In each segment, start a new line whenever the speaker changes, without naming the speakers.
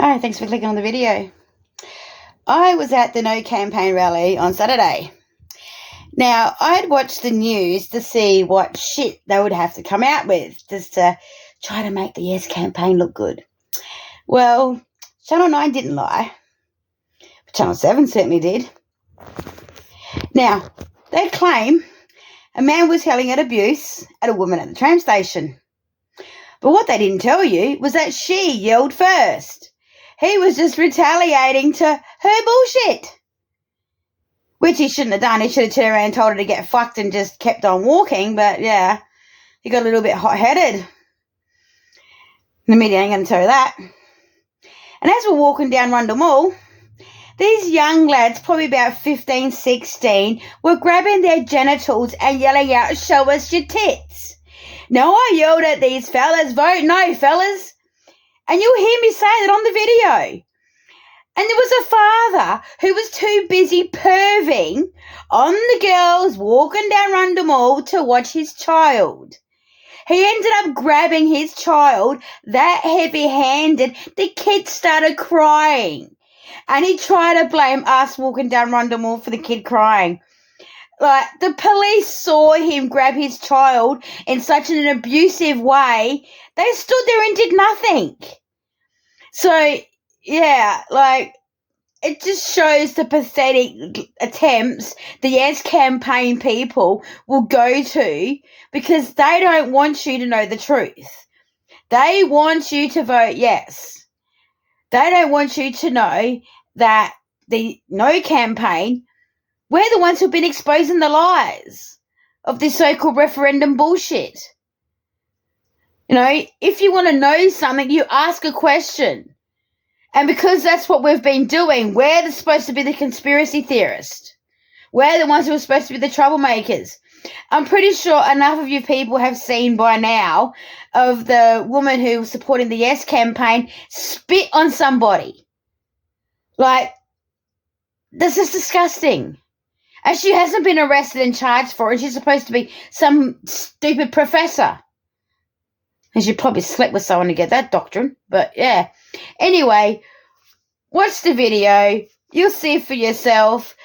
Hi, thanks for clicking on the video. I was at the No Campaign rally on Saturday. Now, I'd watched the news to see what shit they would have to come out with just to try to make the Yes campaign look good. Well, Channel 9 didn't lie. But Channel 7 certainly did. Now, they claim a man was yelling at abuse at a woman at the tram station. But what they didn't tell you was that she yelled first. He was just retaliating to her bullshit. Which he shouldn't have done. He should have turned around and told her to get fucked and just kept on walking. But, yeah, he got a little bit hot-headed. The media ain't going to tell you that. And as we're walking down Rundle Mall, these young lads, probably about 15, 16, were grabbing their genitals and yelling out, "Show us your tits." Now, I yelled at these fellas, "Vote no, fellas." And you'll hear me say that on the video. And there was a father who was too busy perving on the girls walking down Rundle Mall to watch his child. He ended up grabbing his child that heavy-handed, the kid started crying. And he tried to blame us walking down Rundle Mall for the kid crying. Like, the police saw him grab his child in such an abusive way, they stood there and did nothing. So, yeah, like, it just shows the pathetic attempts the Yes campaign people will go to because they don't want you to know the truth. They want you to vote yes. They don't want you to know that the No campaign, we're the ones who've been exposing the lies of this so-called referendum bullshit. You know, if you want to know something, you ask a question. And because that's what we've been doing, we're supposed to be the conspiracy theorists. We're the ones who are supposed to be the troublemakers. I'm pretty sure enough of you people have seen by now of the woman who was supporting the Yes campaign spit on somebody. Like, this is disgusting. And she hasn't been arrested and charged for it. She's supposed to be some stupid professor. And she probably slept with someone to get that doctrine. But, yeah. Anyway, watch the video. You'll see for yourself.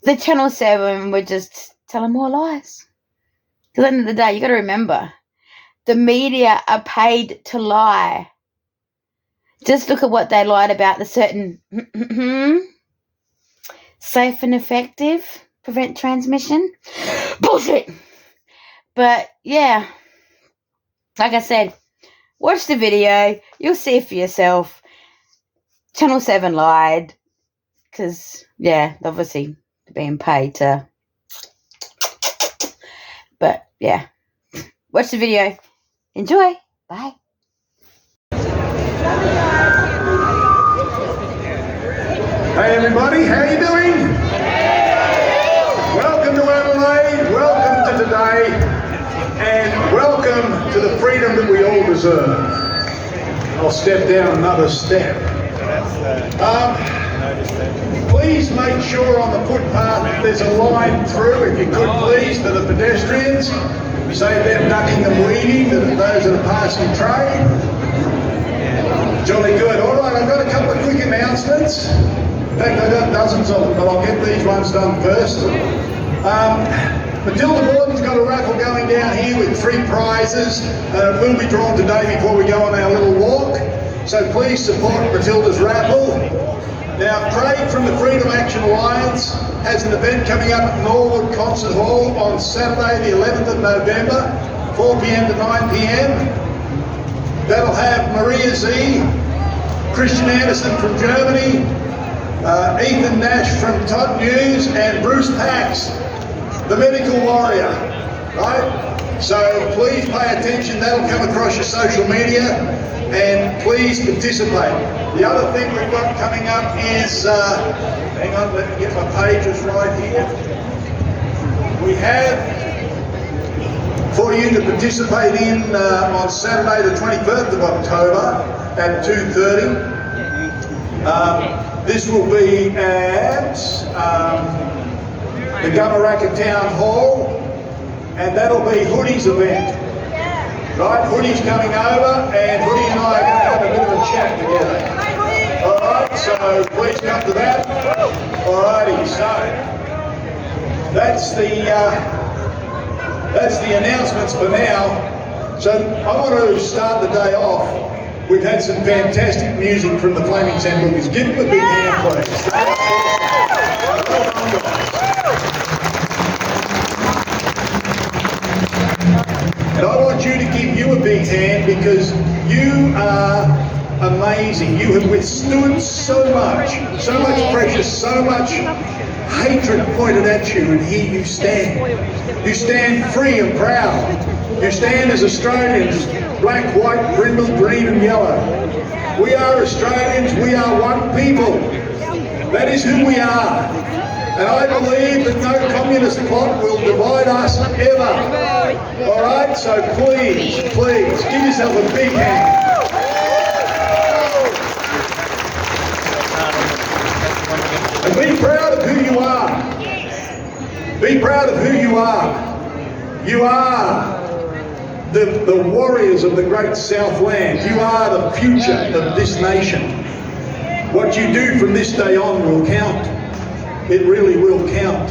The Channel 7 were just telling more lies. Because at the end of the day, you got to remember, the media are paid to lie. Just look at what they lied about. The certain safe and effective, prevent transmission. Bullshit. But, yeah. Like I said, watch the video. You'll see for yourself. Channel 7 lied. Because, yeah, obviously being paid to. But, yeah. Watch the video. Enjoy. Bye.
Hey everybody, how you doing? Welcome to Adelaide, welcome to today, and welcome to the freedom that we all deserve. I'll step down another step. Please make sure on the footpath there's a line through, if you could please, for the pedestrians. Save them ducking and weaving, those that are passing trade. Jolly good. All right, I've got a couple of quick announcements. In fact, I've got dozens of them, but I'll get these ones done first. Matilda Gordon's got a raffle going down here with 3 prizes. It will be drawn today before we go on our little walk. So please support Matilda's raffle. Now, Craig from the Freedom Action Alliance has an event coming up at Norwood Concert Hall on Saturday the 11th of November, 4 p.m. to 9 p.m. That'll have Maria Z, Christian Anderson from Germany, Ethan Nash from Todd News, and Bruce Pax, the medical warrior, right? So please pay attention. That'll come across your social media, and please participate. The other thing we've got coming up is, hang on, let me get my pages right here. We have for you to participate in on Saturday the 21st of October at 2:30. This will be at the Gumaraka Town Hall, and that'll be Hoodie's event. Right, Hoodie's coming over, and Hoodie and I are going to have a bit of a chat together. so please come to that. Alrighty, so that's the announcements for now. So I want to start the day off. We've had some fantastic music from the Flaming Sandbookers. Give them a big hand, please. Well done, guys. And I want you to give you a big hand because you are amazing. You have withstood so much pressure, so much hatred pointed at you, and here you stand. You stand free and proud. You stand as Australians, black, white, brindle, green and yellow. We are Australians, we are one people. That is who we are. And I believe that no communist plot will divide us ever. Alright, so please, please, give yourself a big hand. And be proud of who you are. Be proud of who you are. You are the warriors of the great Southland. You are the future of this nation. What you do from this day on will count. It really will count.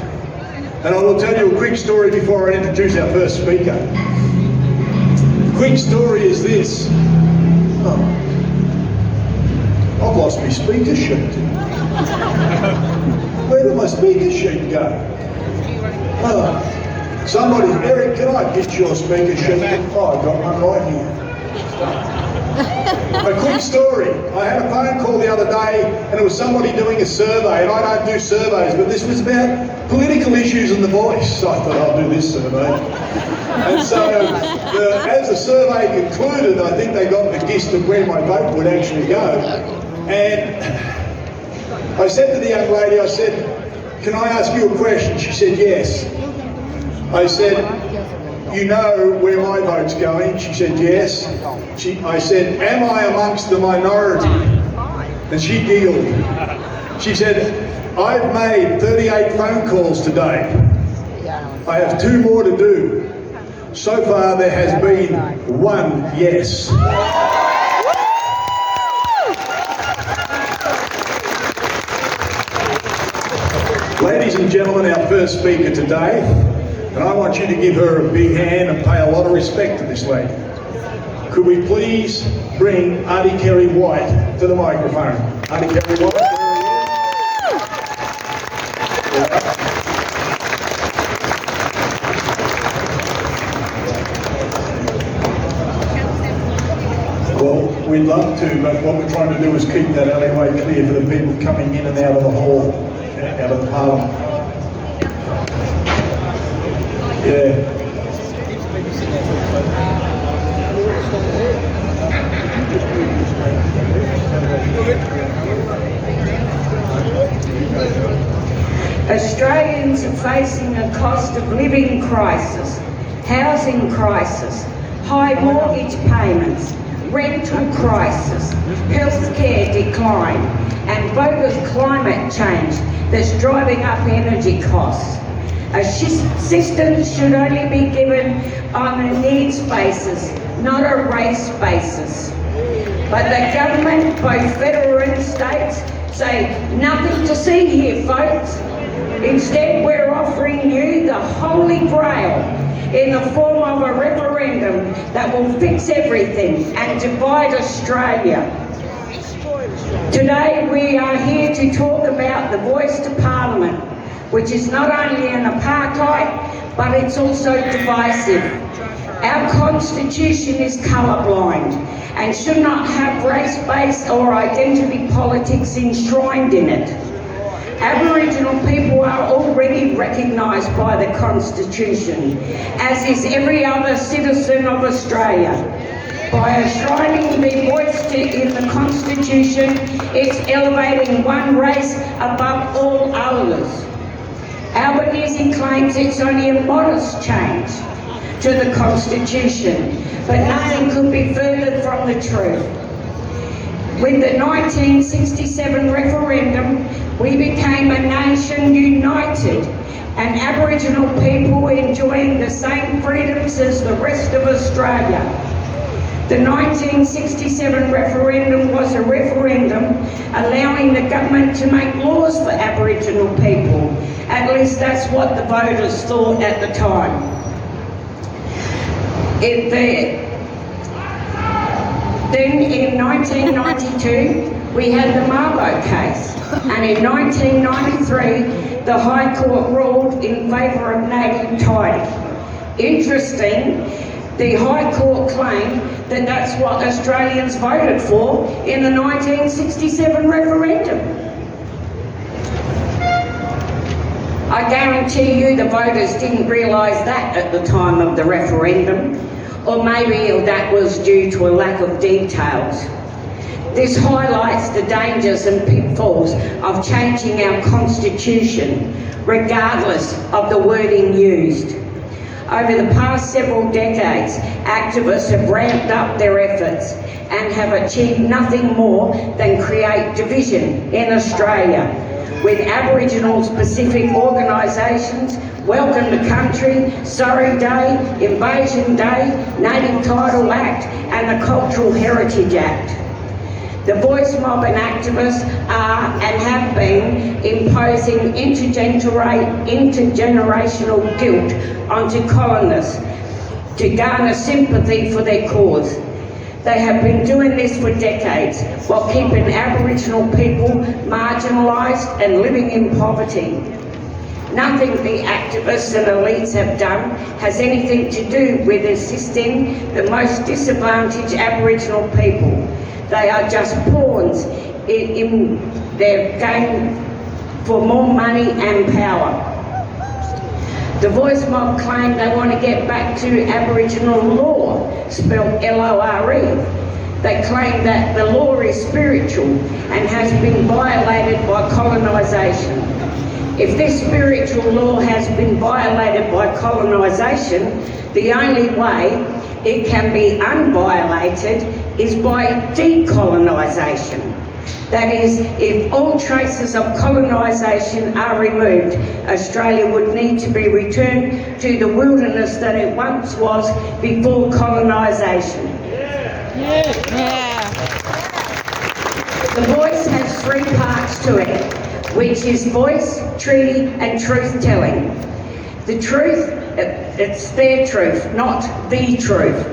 And I will tell you a quick story before I introduce our first speaker. Quick story is this. Oh, I've lost my speaker sheet. Where did my speaker sheet go? Oh. Somebody, Eric, can I get your speaker sheet? Oh, I've got one right here. A quick story. I had a phone call the other day and it was somebody doing a survey, and I don't do surveys, but this was about political issues in the Voice. So I thought, I'll do this survey. And so as the survey concluded, I think they got the gist of where my vote would actually go. And I said to the young lady, I said, can I ask you a question? She said, yes. I said, you know where my vote's going? She said, yes. I said, am I amongst the minority? And she giggled. She said, I've made 38 phone calls today. I have 2 more to do. So far there has been 1 yes. Ladies and gentlemen, our first speaker today, and I want you to give her a big hand and pay a lot of respect to this lady. Could we please bring Auntie Kerry White to the microphone? Auntie Kerry White, where are you? Well, we'd love to, but what we're trying to do is keep that alleyway clear for the people coming in and out of the hall, out of the parliament. Yeah.
Australians are facing a cost of living crisis, housing crisis, high mortgage payments, rental crisis, healthcare decline, and bogus climate change that's driving up energy costs. Assistance should only be given on a needs basis, not a race basis. But the government, both federal and states, say nothing to see here, folks. Instead, we're offering you the holy grail in the form of a referendum that will fix everything and divide Australia. Today, we are here to talk about the Voice to Parliament, which is not only an apartheid, but it's also divisive. Our Constitution is colourblind and should not have race-based or identity politics enshrined in it. Aboriginal people are already recognised by the Constitution, as is every other citizen of Australia. By enshrining the voice in the Constitution, it's elevating one race above all others. Albanese claims it's only a modest change to the Constitution, but nothing could be further from the truth. With the 1967 referendum, we became a nation united and Aboriginal people enjoying the same freedoms as the rest of Australia. The 1967 referendum was a referendum allowing the government to make laws for Aboriginal people. At least that's what the voters thought at the time. Then in 1992, we had the Mabo case, and in 1993, the High Court ruled in favour of native title. Interesting, the High Court claimed that that's what Australians voted for in the 1967 referendum. I guarantee you the voters didn't realise that at the time of the referendum, or maybe that was due to a lack of details. This highlights the dangers and pitfalls of changing our constitution, regardless of the wording used. Over the past several decades, activists have ramped up their efforts and have achieved nothing more than create division in Australia, with Aboriginal-specific organisations, Welcome to Country, Surrey Day, Invasion Day, Native Title Act and the Cultural Heritage Act. The voice mob and activists are and have been imposing intergenerational guilt onto colonists to garner sympathy for their cause. They have been doing this for decades while keeping Aboriginal people marginalised and living in poverty. Nothing the activists and elites have done has anything to do with assisting the most disadvantaged Aboriginal people. They are just pawns in their game for more money and power. The voice mob claim they want to get back to Aboriginal law, spelled L-O-R-E. They claim that the law is spiritual and has been violated by colonisation. If this spiritual law has been violated by colonisation, the only way it can be unviolated is by decolonisation. That is, if all traces of colonisation are removed, Australia would need to be returned to the wilderness that it once was before colonisation. The voice has three parts to it, which is voice, treaty and truth-telling. The truth, it's their truth, not the truth.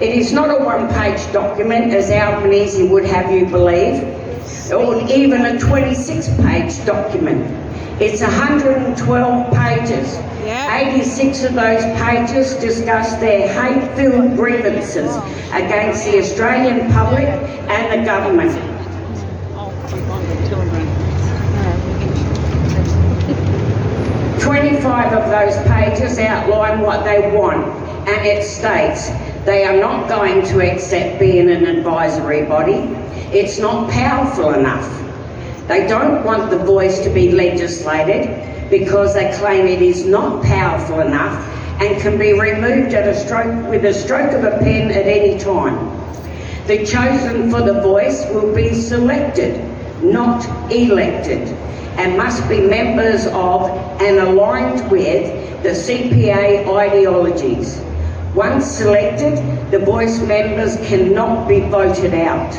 It is not a one-page document, as Albanese would have you believe, or even a 26-page document. It's 112 pages. 86 of those pages discuss their hate-filled grievances against the Australian public and the government. 25 of those pages outline what they want, and it states they are not going to accept being an advisory body. It's not powerful enough. They don't want the voice to be legislated because they claim it is not powerful enough and can be removed at with a stroke of a pen at any time. The chosen for the voice will be selected, not elected, and must be members of and aligned with the CPA ideologies. Once selected, the voice members cannot be voted out.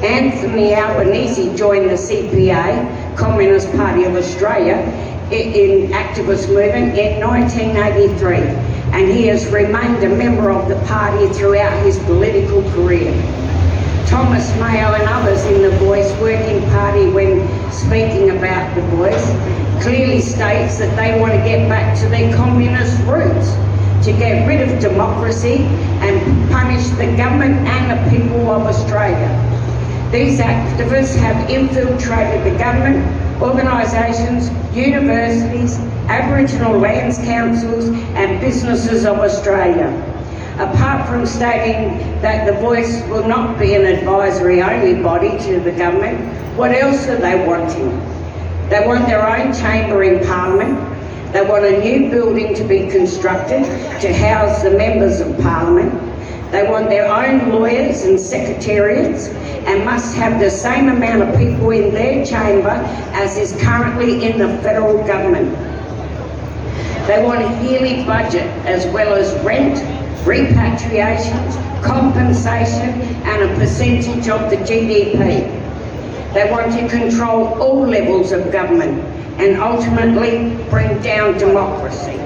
Anthony Albanese joined the CPA, Communist Party of Australia, in activist movement in 1983, and he has remained a member of the party throughout his political career. Thomas Mayo and others in the Voice Working Party, when speaking about the Voice, clearly states that they want to get back to their communist roots, to get rid of democracy and punish the government and the people of Australia. These activists have infiltrated the government, organisations, universities, Aboriginal lands councils and businesses of Australia. Apart from stating that the Voice will not be an advisory-only body to the government, what else are they wanting? They want their own chamber in Parliament. They want a new building to be constructed to house the members of Parliament. They want their own lawyers and secretariats and must have the same amount of people in their chamber as is currently in the federal government. They want a yearly budget as well as rent, repatriations, compensation and a percentage of the GDP. They want to control all levels of government and ultimately bring down democracy.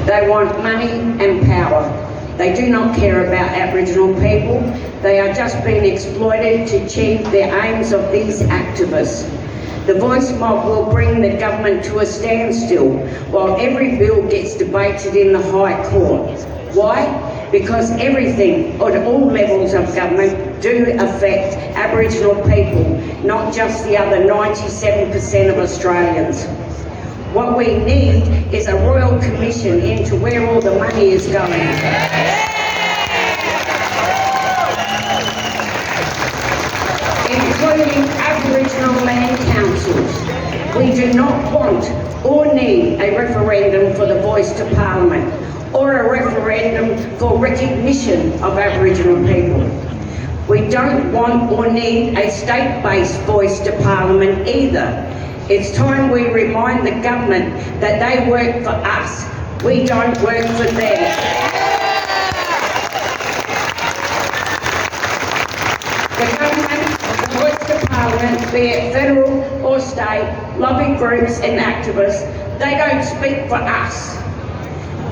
They want money and power. They do not care about Aboriginal people. They are just being exploited to achieve their aims of these activists. The voice mob will bring the government to a standstill while every bill gets debated in the High Court. Why? Because everything at all levels of government do affect Aboriginal people, not just the other 97% of Australians. What we need is a royal commission into where all the money is going. Including Aboriginal land councils. We do not want or need a referendum for the voice to Parliament or a referendum for recognition of Aboriginal people. We don't want or need a state-based voice to Parliament either. It's time we remind the government that they work for us. We don't work for them. The government, the voice to Parliament, be it federal or state, lobby groups and activists, they don't speak for us.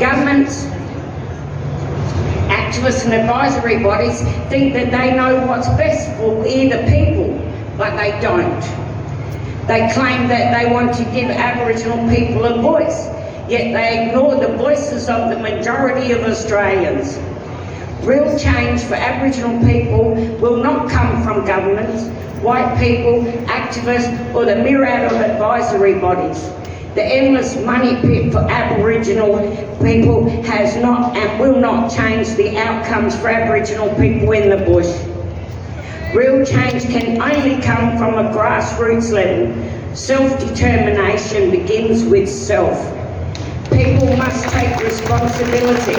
Governments, activists and advisory bodies think that they know what's best for we the people, but they don't. They claim that they want to give Aboriginal people a voice, yet they ignore the voices of the majority of Australians. Real change for Aboriginal people will not come from governments, white people, activists, or the myriad of advisory bodies. The endless money pit for Aboriginal people has not and will not change the outcomes for Aboriginal people in the bush. Real change can only come from a grassroots level. Self-determination begins with self. People must take responsibility.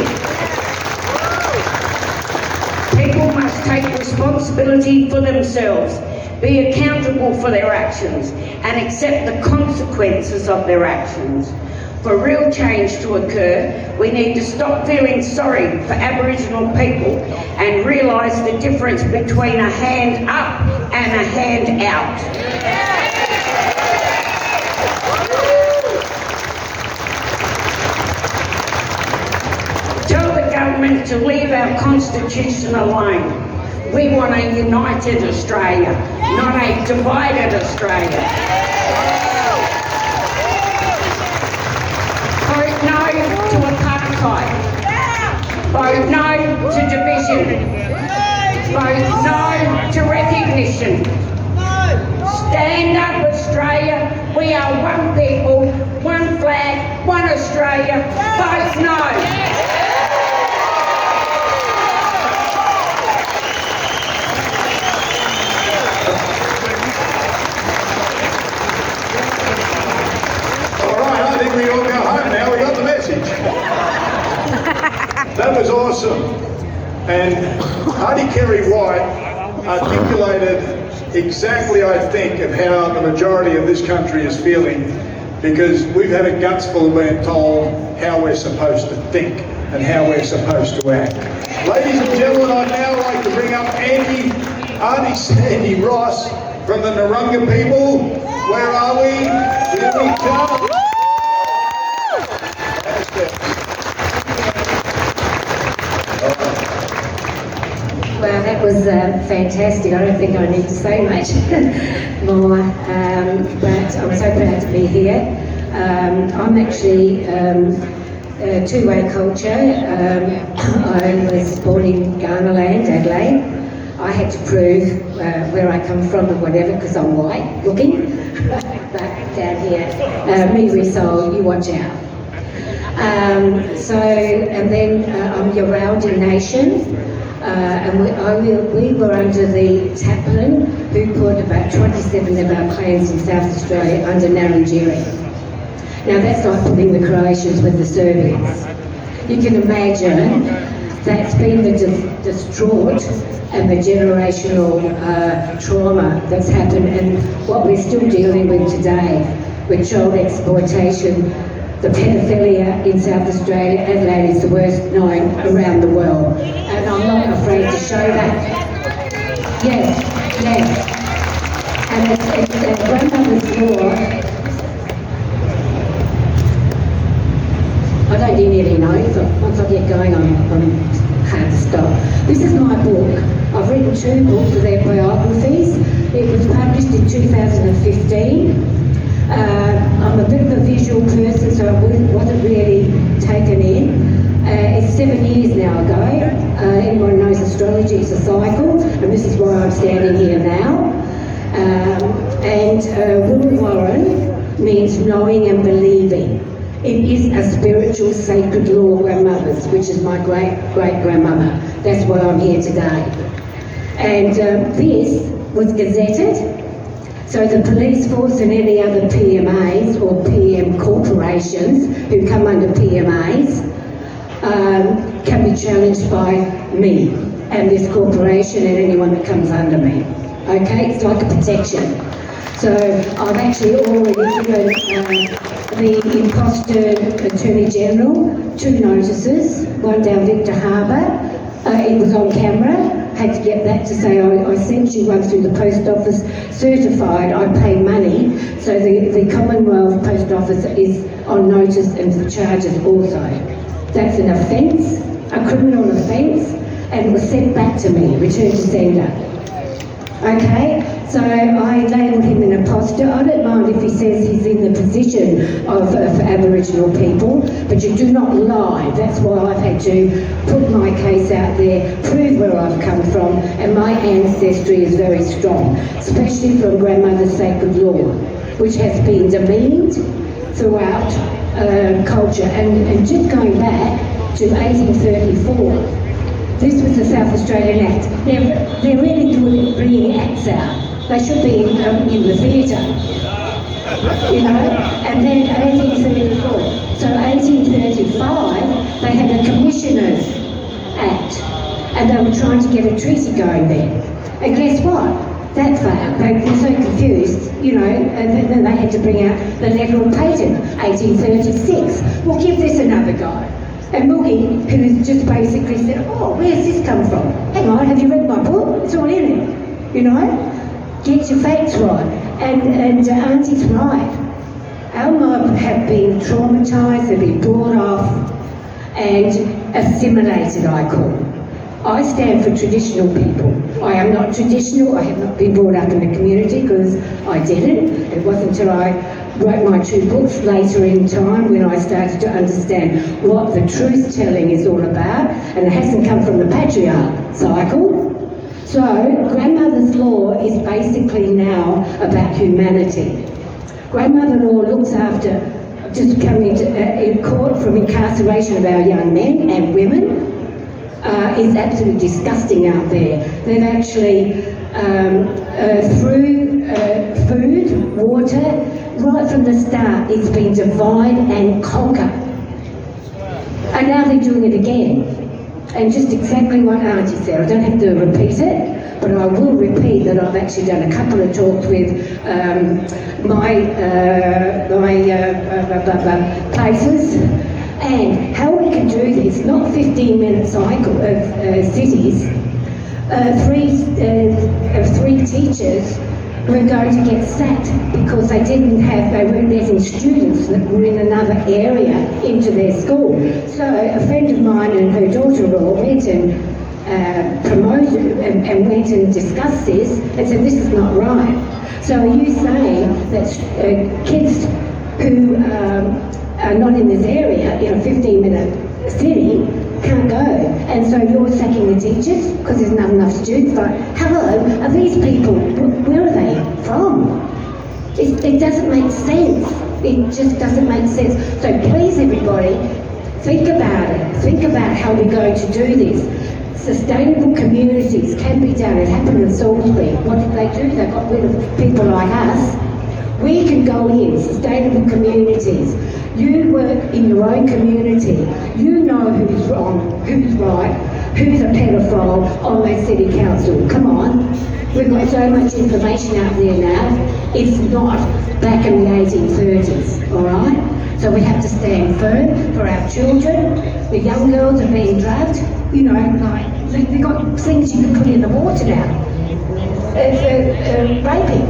People must take responsibility for themselves, be accountable for their actions, and accept the consequences of their actions. For real change to occur, we need to stop feeling sorry for Aboriginal people and realise the difference between a hand up and a hand out. Tell the government to leave our constitution alone. We want a united Australia, not a divided Australia. Vote no to apartheid. Vote no to division. Vote no to recognition. Stand up, Australia. We are one people, one flag, one Australia. Vote no.
We all go home now, we got the message. That was awesome. And Hardy Kerry-White articulated exactly, I think, of how the majority of this country is feeling, because we've had a guts full of being told how we're supposed to think and how we're supposed to act. Ladies and gentlemen, I'd now like to bring up Auntie Sandy Ross from the Narunga people. Where are we? Here we come.
Well, that was fantastic. I don't think I need to say much more, but I'm so proud to be here. I'm actually a two-way culture. I was born in Ghana land, Adelaide. I had to prove where I come from and whatever, because I'm white looking. But down here, Misery Soul, you watch out. And then I'm Yarrawaldi Nation. And we were under the Taplin, who put about 27 of our clans in South Australia under Narrandjeri. Now that's like putting the Croatians with the Serbians. You can imagine that's been the distraught and the generational trauma that's happened, and what we're still dealing with today with child exploitation the pedophilia in South Australia. Adelaide is the worst known around the world, and I'm not afraid to show that. Yes, yes. And it's grandmother's law. I don't nearly know, so once I get going, I'm hard to stop. This is my book. I've written 2 books of their biographies. It was published in 2015. I'm a bit of a visual person, so I wasn't really taken in. It's 7 years now ago. Anyone knows astrology, it's a cycle, and this is why I'm standing here now. Warren means knowing and believing. It is a spiritual sacred law, grandmother's, which is my great-great-grandmother. That's why I'm here today. And this was gazetted, so the police force and any other PMAs or PM corporations who come under PMAs can be challenged by me and this corporation and anyone that comes under me. Okay, it's like a protection. So I've actually already given the imposter Attorney General 2 notices, one down Victor Harbour. It was on camera. Had to get that to say I sent you one through the post office, certified, I pay money, so the Commonwealth Post Office is on notice and for charges also. That's an offence, a criminal offence, and it was sent back to me, return to sender. Okay, so I labelled him an imposter. I don't mind if he says he's in the position of for Aboriginal people, but you do not lie. That's why I've had to put my case out there, prove where I've come from, and my ancestry is very strong, especially from grandmother's sacred law, which has been demeaned throughout culture. And just going back to 1834, this was the South Australian Act. They're really good at bringing acts out. They should be in the theatre, you know. And then 1834. So 1835, they had a Commissioners Act, and they were trying to get a treaty going there. And guess what? That failed. They were so confused, you know, and then they had to bring out the letter of patent, 1836. We'll give this another go. And Moogie, who's just basically said, oh, where's this come from? Hang on, have you read my book? It's all in it, you know? Get your facts right. And Auntie's right. Our mob have been traumatised, they've been brought off and assimilated, I call. I stand for traditional people. I am not traditional, I have not been brought up in the community because I didn't. It wasn't until I wrote my 2 books later in time when I started to understand what the truth-telling is all about, and it hasn't come from the patriarch cycle. So grandmother's law is basically now about humanity. Grandmother law looks after just coming in court from incarceration of our young men and women. Is absolutely disgusting out there. They've actually, through food, water, right from the start, it's been divide and conquer. And now they're doing it again. And just exactly what Auntie said. I don't have to repeat it, but I will repeat that I've actually done a couple of talks with my places, and how we can do this, not 15-minute cycle of cities. 3 teachers were going to get sacked because they weren't letting students that were in another area into their school. So a friend of mine and her daughter-in-law went and promoted and went and discussed this and said, this is not right. So are you saying that kids who are not in this area, in a 15-minute city, can't go? And so you're sacking the teachers because there's not enough students? Like, hello, are these people, where are they from? It doesn't make sense. It just doesn't make sense. So please, everybody, think about it. Think about how we're going to do this. Sustainable communities can be done. It happened in Salisbury. What did they do? They got rid of people like us. We can go in, sustainable communities. You work in your own community. You know who's wrong, who's right, who's a pedophile on that city council. Come on. We've got so much information out there now. It's not back in the 1830s, all right? So we have to stand firm for our children. The young girls are being drugged, you know, like, they've got things you can put in the water now. Raping.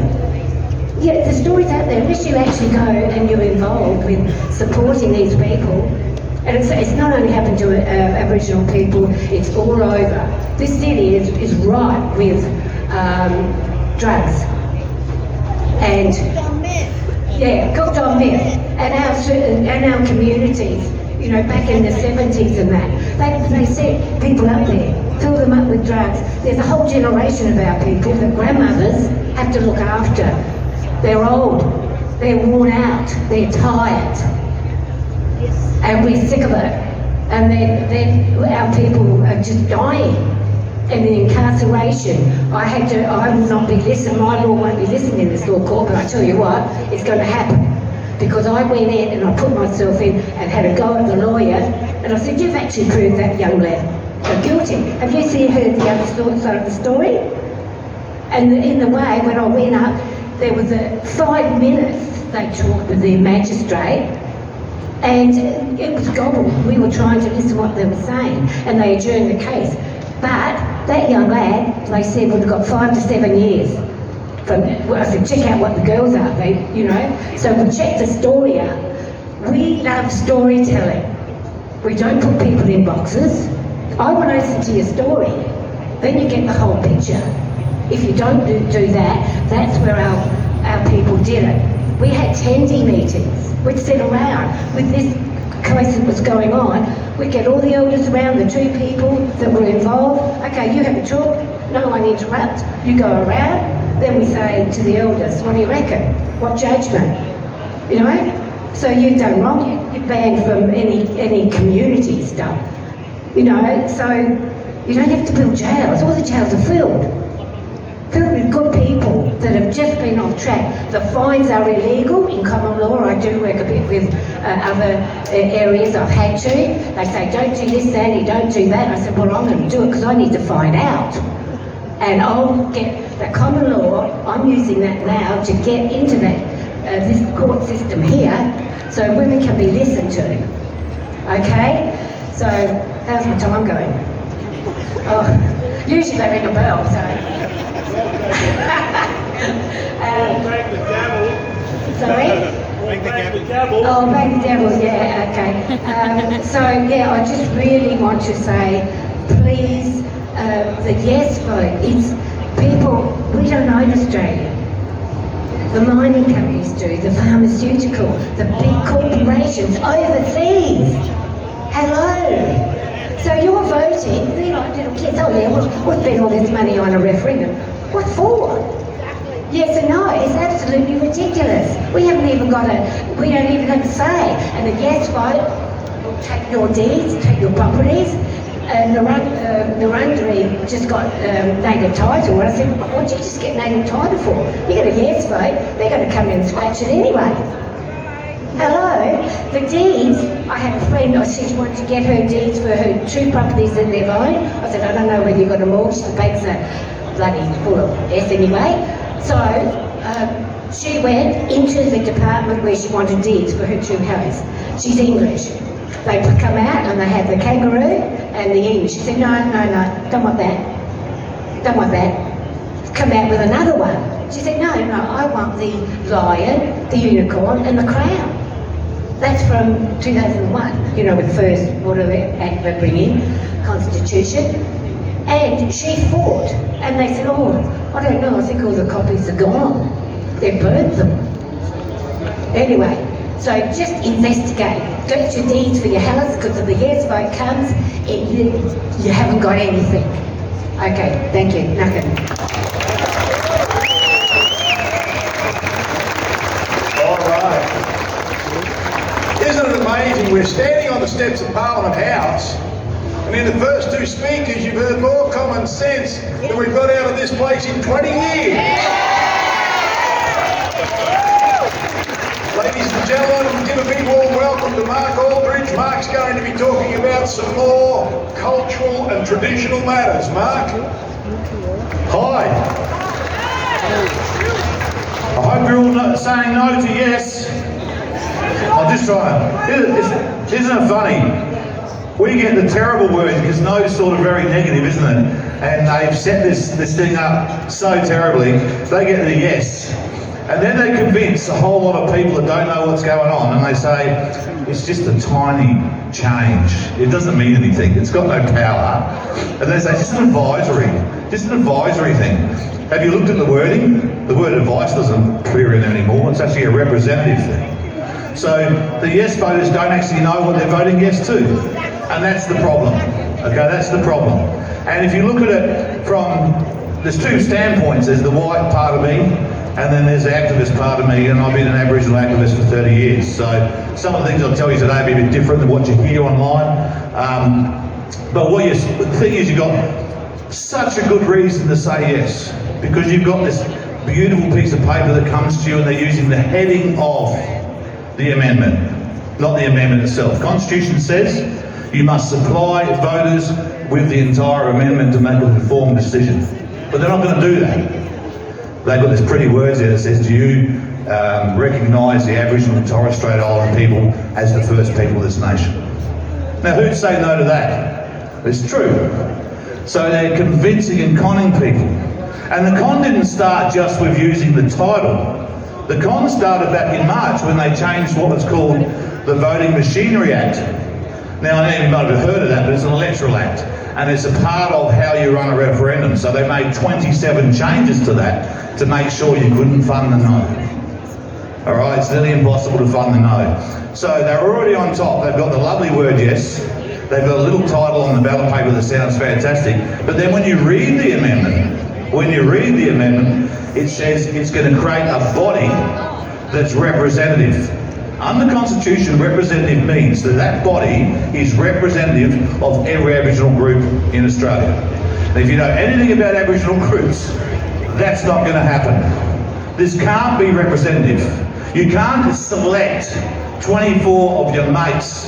Yeah, the story's out there. Unless you actually go and you're involved with supporting these people, and it's not only happened to Aboriginal people, it's all over. This city is ripe with drugs. And yeah, cooked on meth. And our communities, you know, back in the 70s and that, they set people up there, fill them up with drugs. There's a whole generation of our people that grandmothers have to look after. They're old, they're worn out, they're tired, and we're sick of it. And then our people are just dying. And the incarceration, I will not be listening, my law won't be listening in this law court, but I tell you what, it's going to happen. Because I went in and I put myself in and had a go at the lawyer, and I said, you've actually proved that young lad guilty. Have you heard the other side of the story? And in the way, when I went up, there was 5 minutes they talked with the magistrate, and it was gobbled. We were trying to listen to what they were saying, and they adjourned the case. But that young lad, they said, would have got 5 to 7 years. I said, check out what the girls are, you know. So we checked the story out. We love storytelling. We don't put people in boxes. I want to listen to your story. Then you get the whole picture. If you don't do that, that's where our people did it. We had tendy meetings. We'd sit around with this case that was going on. We'd get all the elders around, the 2 people that were involved. Okay, you have a talk. No one interrupt. You go around. Then we say to the elders, what do you reckon? What judgment? You know? So you've done wrong. You're banned from any community stuff. You know, so you don't have to build jails. All the jails are filled with good people that have just been off track. The fines are illegal in common law. I do work a bit with other areas I've had to. They say, don't do this, Sandy, don't do that. I said, well, I'm going to do it because I need to find out. And I'll get the common law, I'm using that now to get into that this court system here so women can be listened to. Okay? So, how's my time going? Oh, usually they ring a bell, so.
Bang the gavel.
Sorry?
Bang the gavel.
Oh, bang the devils, yeah, okay. So, yeah, I just really want to say, please, the yes vote, it's people, we don't own Australia. The mining companies do, the pharmaceutical, the big corporations overseas. Hello. So you're voting, they're like little kids, oh yeah, we'll spend all this money on a referendum. What for? Yes and no, it's absolutely ridiculous. We don't even have a say. And the yes vote will take your deeds, take your properties. Narundri just got native title, and I said, what'd you just get native title for? You get a yes vote, they're going to come in and scratch it anyway. Hello, the deeds, I had a friend, she wanted to get her deeds for her 2 properties that they've owned. I said, I don't know whether you've got a mortgage, the banks are bloody full of S anyway. So she went into the department where she wanted deeds for her 2 houses. She's English. They come out and they have the kangaroo and the emu. She said, no, don't want that. Don't want that. Come out with another one. She said, no, I want the lion, the unicorn and the crown. That's from 2001, you know, with the first, whatever act they bring in, Constitution. And she fought. And they said, oh, I don't know, I think all the copies are gone. They burnt them. Anyway. So just investigate. Get your deeds for your house, because if the yes vote comes, you haven't got anything. Okay, thank you. Nothing.
All right. Isn't it amazing? We're standing on the steps of Parliament House, and in the first 2 speakers, you've heard more common sense than we've got out of this place in 20 years. Ladies and gentlemen, give a big warm welcome to Mark Aldridge. Mark's going to be talking about some more cultural and traditional matters. Mark? Hi.
I hope you're all saying no to yes. I'm just trying to. Isn't it funny? We get the terrible words because no is sort of very negative, isn't it? And they've set this thing up so terribly. They get the yes. And then they convince a whole lot of people that don't know what's going on, and they say, it's just a tiny change. It doesn't mean anything. It's got no power. And they say, it's just an advisory thing. Have you looked at the wording? The word advice doesn't appear in there anymore. It's actually a representative thing. So the yes voters don't actually know what they're voting yes to. And that's the problem. Okay, that's the problem. And if you look at it from, there's two standpoints. There's the white part of me, and then there's the activist part of me, and I've been an Aboriginal activist for 30 years. So some of the things I'll tell you today will be a bit different than what you hear online. But the thing is, you've got such a good reason to say yes, because you've got this beautiful piece of paper that comes to you, and they're using the heading of the amendment, not the amendment itself. Constitution says you must supply voters with the entire amendment to make a informed decision. But they're not going to do that. They've got this pretty words there that says, do you recognise the Aboriginal and Torres Strait Island people as the first people of this nation? Now, who'd say no to that? It's true. So they're convincing and conning people. And the con didn't start just with using the title. The con started back in March when they changed what was called the Voting Machinery Act. Now, I know you might have heard of that, but it's an electoral act, and it's a part of how you run a referendum. So they made 27 changes to that to make sure you couldn't fund the no. All right, it's nearly impossible to fund the no. So they're already on top. They've got the lovely word yes. They've got a little title on the ballot paper that sounds fantastic. But then when you read the amendment, it says it's going to create a body that's representative. Under the Constitution, representative means that that body is representative of every Aboriginal group in Australia. And if you know anything about Aboriginal groups, that's not going to happen. This can't be representative. You can't select 24 of your mates,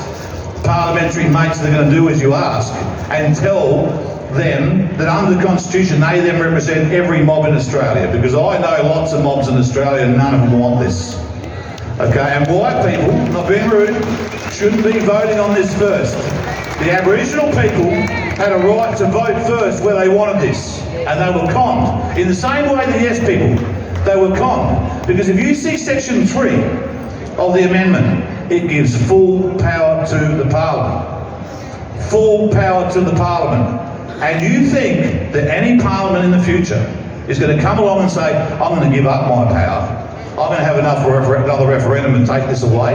parliamentary mates, that are going to do as you ask, and tell them that under the Constitution they then represent every mob in Australia, because I know lots of mobs in Australia and none of them want this. Okay, and white people, not being rude, shouldn't be voting on this first. The Aboriginal people had a right to vote first where they wanted this, and they were conned. In the same way the yes people, they were conned. Because if you see section 3 of the amendment, it gives full power to the parliament. Full power to the parliament. And you think that any parliament in the future is going to come along and say, I'm going to give up my power. I'm going to have enough for another referendum and take this away?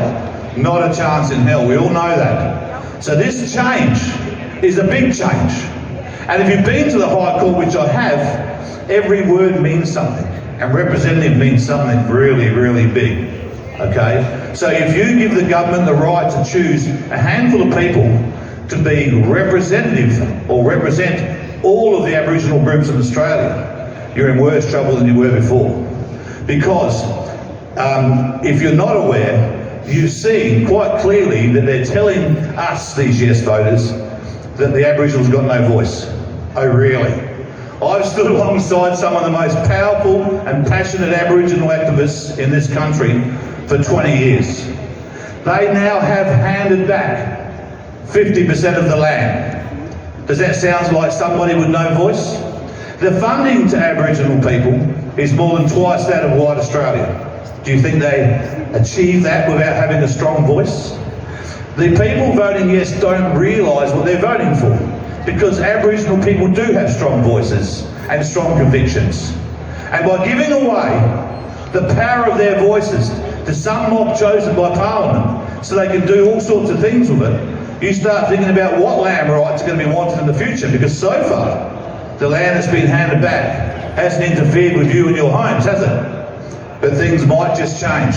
Not a chance in hell. We all know that. So this change is a big change. And if you've been to the High Court, which I have, every word means something. And representative means something really, really big. Okay? So if you give the government the right to choose a handful of people to be representative or represent all of the Aboriginal groups in Australia, you're in worse trouble than you were before. Because if you're not aware, you see quite clearly that they're telling us, these yes voters, that the Aboriginals got no voice. Oh, really? I've stood alongside some of the most powerful and passionate Aboriginal activists in this country for 20 years. They now have handed back 50% of the land. Does that sound like somebody with no voice? The funding to Aboriginal people is more than twice that of white Australia. Do you think they achieve that without having a strong voice? The people voting yes don't realise what they're voting for, because Aboriginal people do have strong voices and strong convictions. And by giving away the power of their voices to some mob chosen by Parliament so they can do all sorts of things with it, you start thinking about what land rights are going to be wanted in the future, because so far the land that's been handed back hasn't interfered with you and your homes, has it? But things might just change.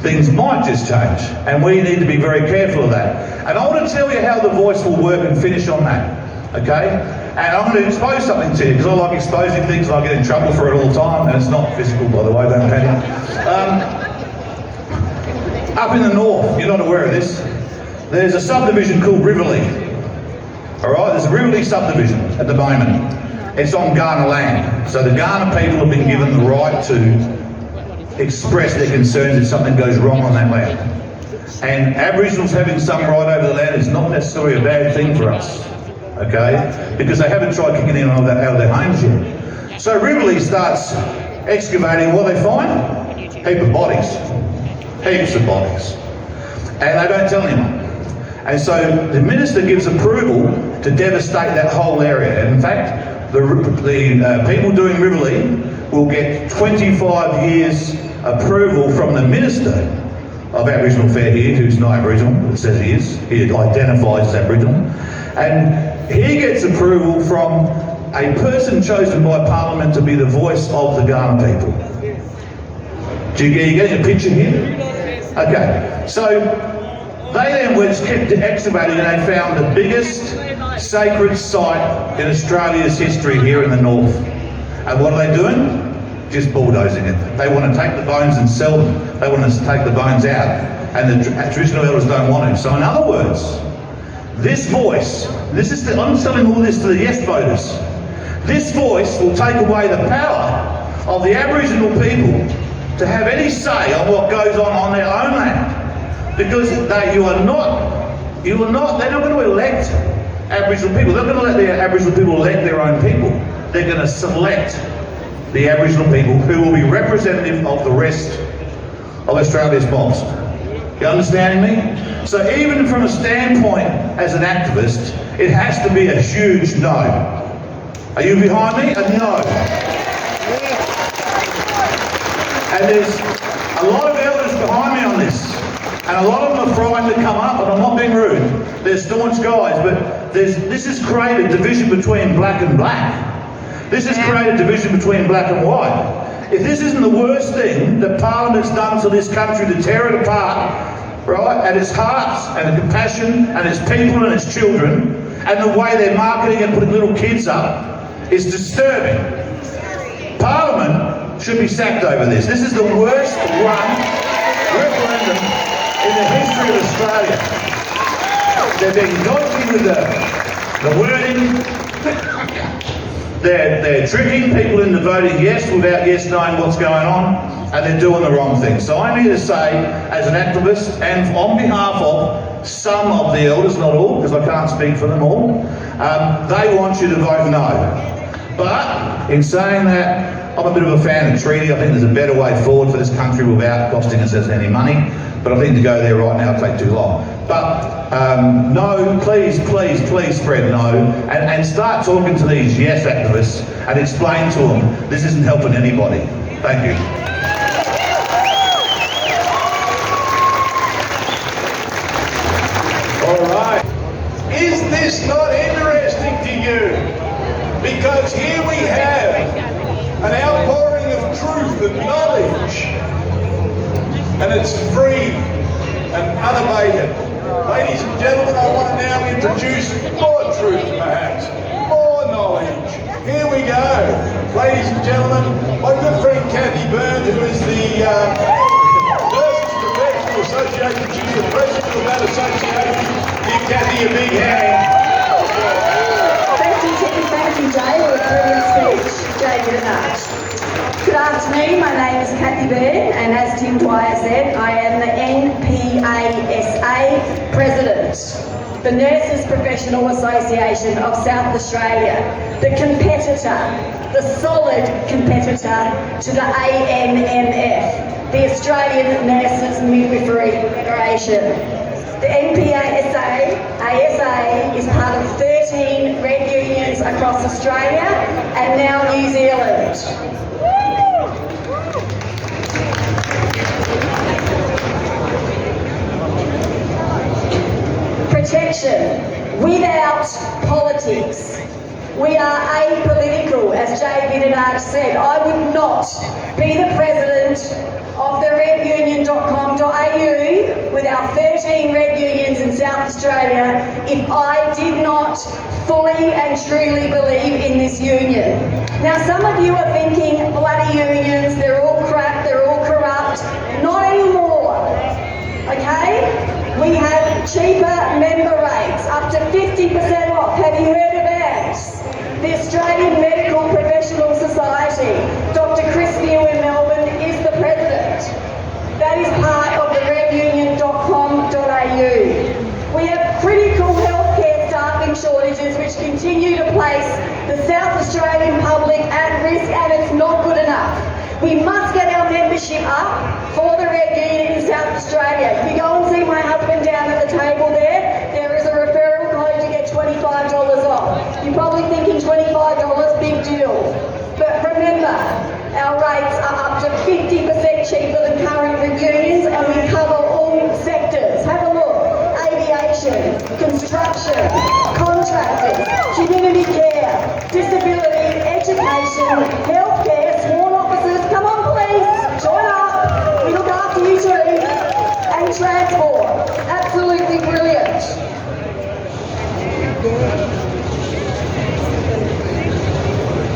Things might just change, and we need to be very careful of that. And I want to tell you how the voice will work and finish on that, okay? And I'm going to expose something to you, because I like exposing things and I get in trouble for it all the time, and it's not physical, by the way, don't panic. Up in the north, you're not aware of this, there's a subdivision called Riverlea. All right, there's a Riverlea subdivision at the moment. It's on Kaurna land. So the Kaurna people have been given the right to express their concerns if something goes wrong on that land. And Aboriginals having some right over the land is not necessarily a bad thing for us, okay? Because they haven't tried kicking in out of their homes yet. So Rivoli starts excavating. What they find? Heap of bodies. Heaps of bodies. And they don't tell anyone. And so the minister gives approval to devastate that whole area. And in fact, the people doing Rivoli will get 25 years approval from the Minister of Aboriginal Affairs here, who's not Aboriginal, it says he is. He identifies as Aboriginal. And he gets approval from a person chosen by Parliament to be the voice of the Kaurna people. Are you getting a picture here? Okay, so they then kept excavating and they found the biggest sacred site in Australia's history here in the north. And what are they doing? Just bulldozing it. They want to take the bones and sell them. They want to take the bones out. And the traditional elders don't want to. So in other words, this voice, I'm telling all this to the yes voters, this voice will take away the power of the Aboriginal people to have any say on what goes on their own land. Because they're not going to elect Aboriginal people. They're not going to let the Aboriginal people elect their own people. They're going to select the Aboriginal people who will be representative of the rest of Australia's mobs. You understanding me? So even from a standpoint as an activist, it has to be a huge no. Are you behind me? A no. And there's a lot of elders behind me on this. And a lot of them are frightened to come up, and I'm not being rude. They're staunch guys, but this has created division between black and black. This has created division between black and white. If this isn't the worst thing that Parliament's done to this country to tear it apart, right, at its hearts and the compassion and its people and its children, and the way they're marketing and putting little kids up, is disturbing. Parliament should be sacked over this. This is the worst run referendum in the history of Australia. They're being dodgy with the wording. They're tricking people into voting yes without yes knowing what's going on, and they're doing the wrong thing. So I'm here to say, as an activist, and on behalf of some of the elders, not all, because I can't speak for them all, they want you to vote no. But in saying that, I'm a bit of a fan of treaty. I think there's a better way forward for this country without costing us any money. But I think to go there right now will take too long. But no, please spread no, and start talking to these yes activists and explain to them this isn't helping anybody. Thank you.
All right. Is this not interesting to you? Because here we have an outpouring of truth and knowledge, and it's free and unabated. Ladies and gentlemen, I want to now introduce more truth, perhaps, more knowledge. Here we go. Ladies and gentlemen, my good friend Kathy Byrne, who is the Nurses Professional Association, she's the president of that association. Give Kathy a big hand.
Thank you, Tim. Thank you, Jay. What a brilliant speech. Jay did it much. Good afternoon, my name is Kathy Byrne, and as Tim Dwyer said, I am the NPASA President, the Nurses Professional Association of South Australia, the competitor, the solid competitor to the ANMF, the Australian Nurses Midwifery Federation. The NPASA is part of 13 red unions across Australia and now New Zealand. Protection without politics. We are apolitical, as Jay Vidinard said. I would not be the president of the redunion.com.au with our 13 red unions in South Australia if I did not fully and truly believe in this union. Now, some of you are thinking, bloody unions, they're all crap, they're all corrupt. Not anymore, okay? We have cheaper member rates, up to 50% off. Have you heard of AMS? The Australian Medical Professional Society. Dr. Chris Neal in Melbourne is the president. measures which continue to place the South Australian public at risk, and it's not good enough. We must get our membership up for the Red Union in South Australia. If you go and see my husband down at the table there is a referral code to get $25 off. You're probably thinking $25, big deal. But remember, our rates are up to 50% cheaper than current Red Unions, and we cover all sectors. Have a look. Aviation, construction, contractors, community care, disability, education, healthcare, sworn officers. Come on, please, join up. We look after you too. And transport. Absolutely brilliant.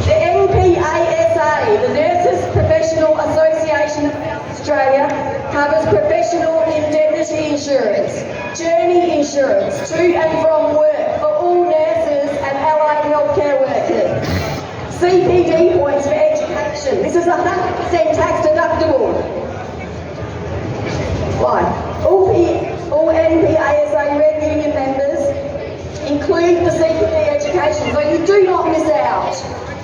The NPASA, the Nurses Professional Association of South Australia, covers professional indemnity insurance, journey insurance to and from work for all nurses and allied healthcare workers, CPD points for education. This is 100% tax deductible. Right. All NPASA Red Union members include the CPD education, so you do not miss out.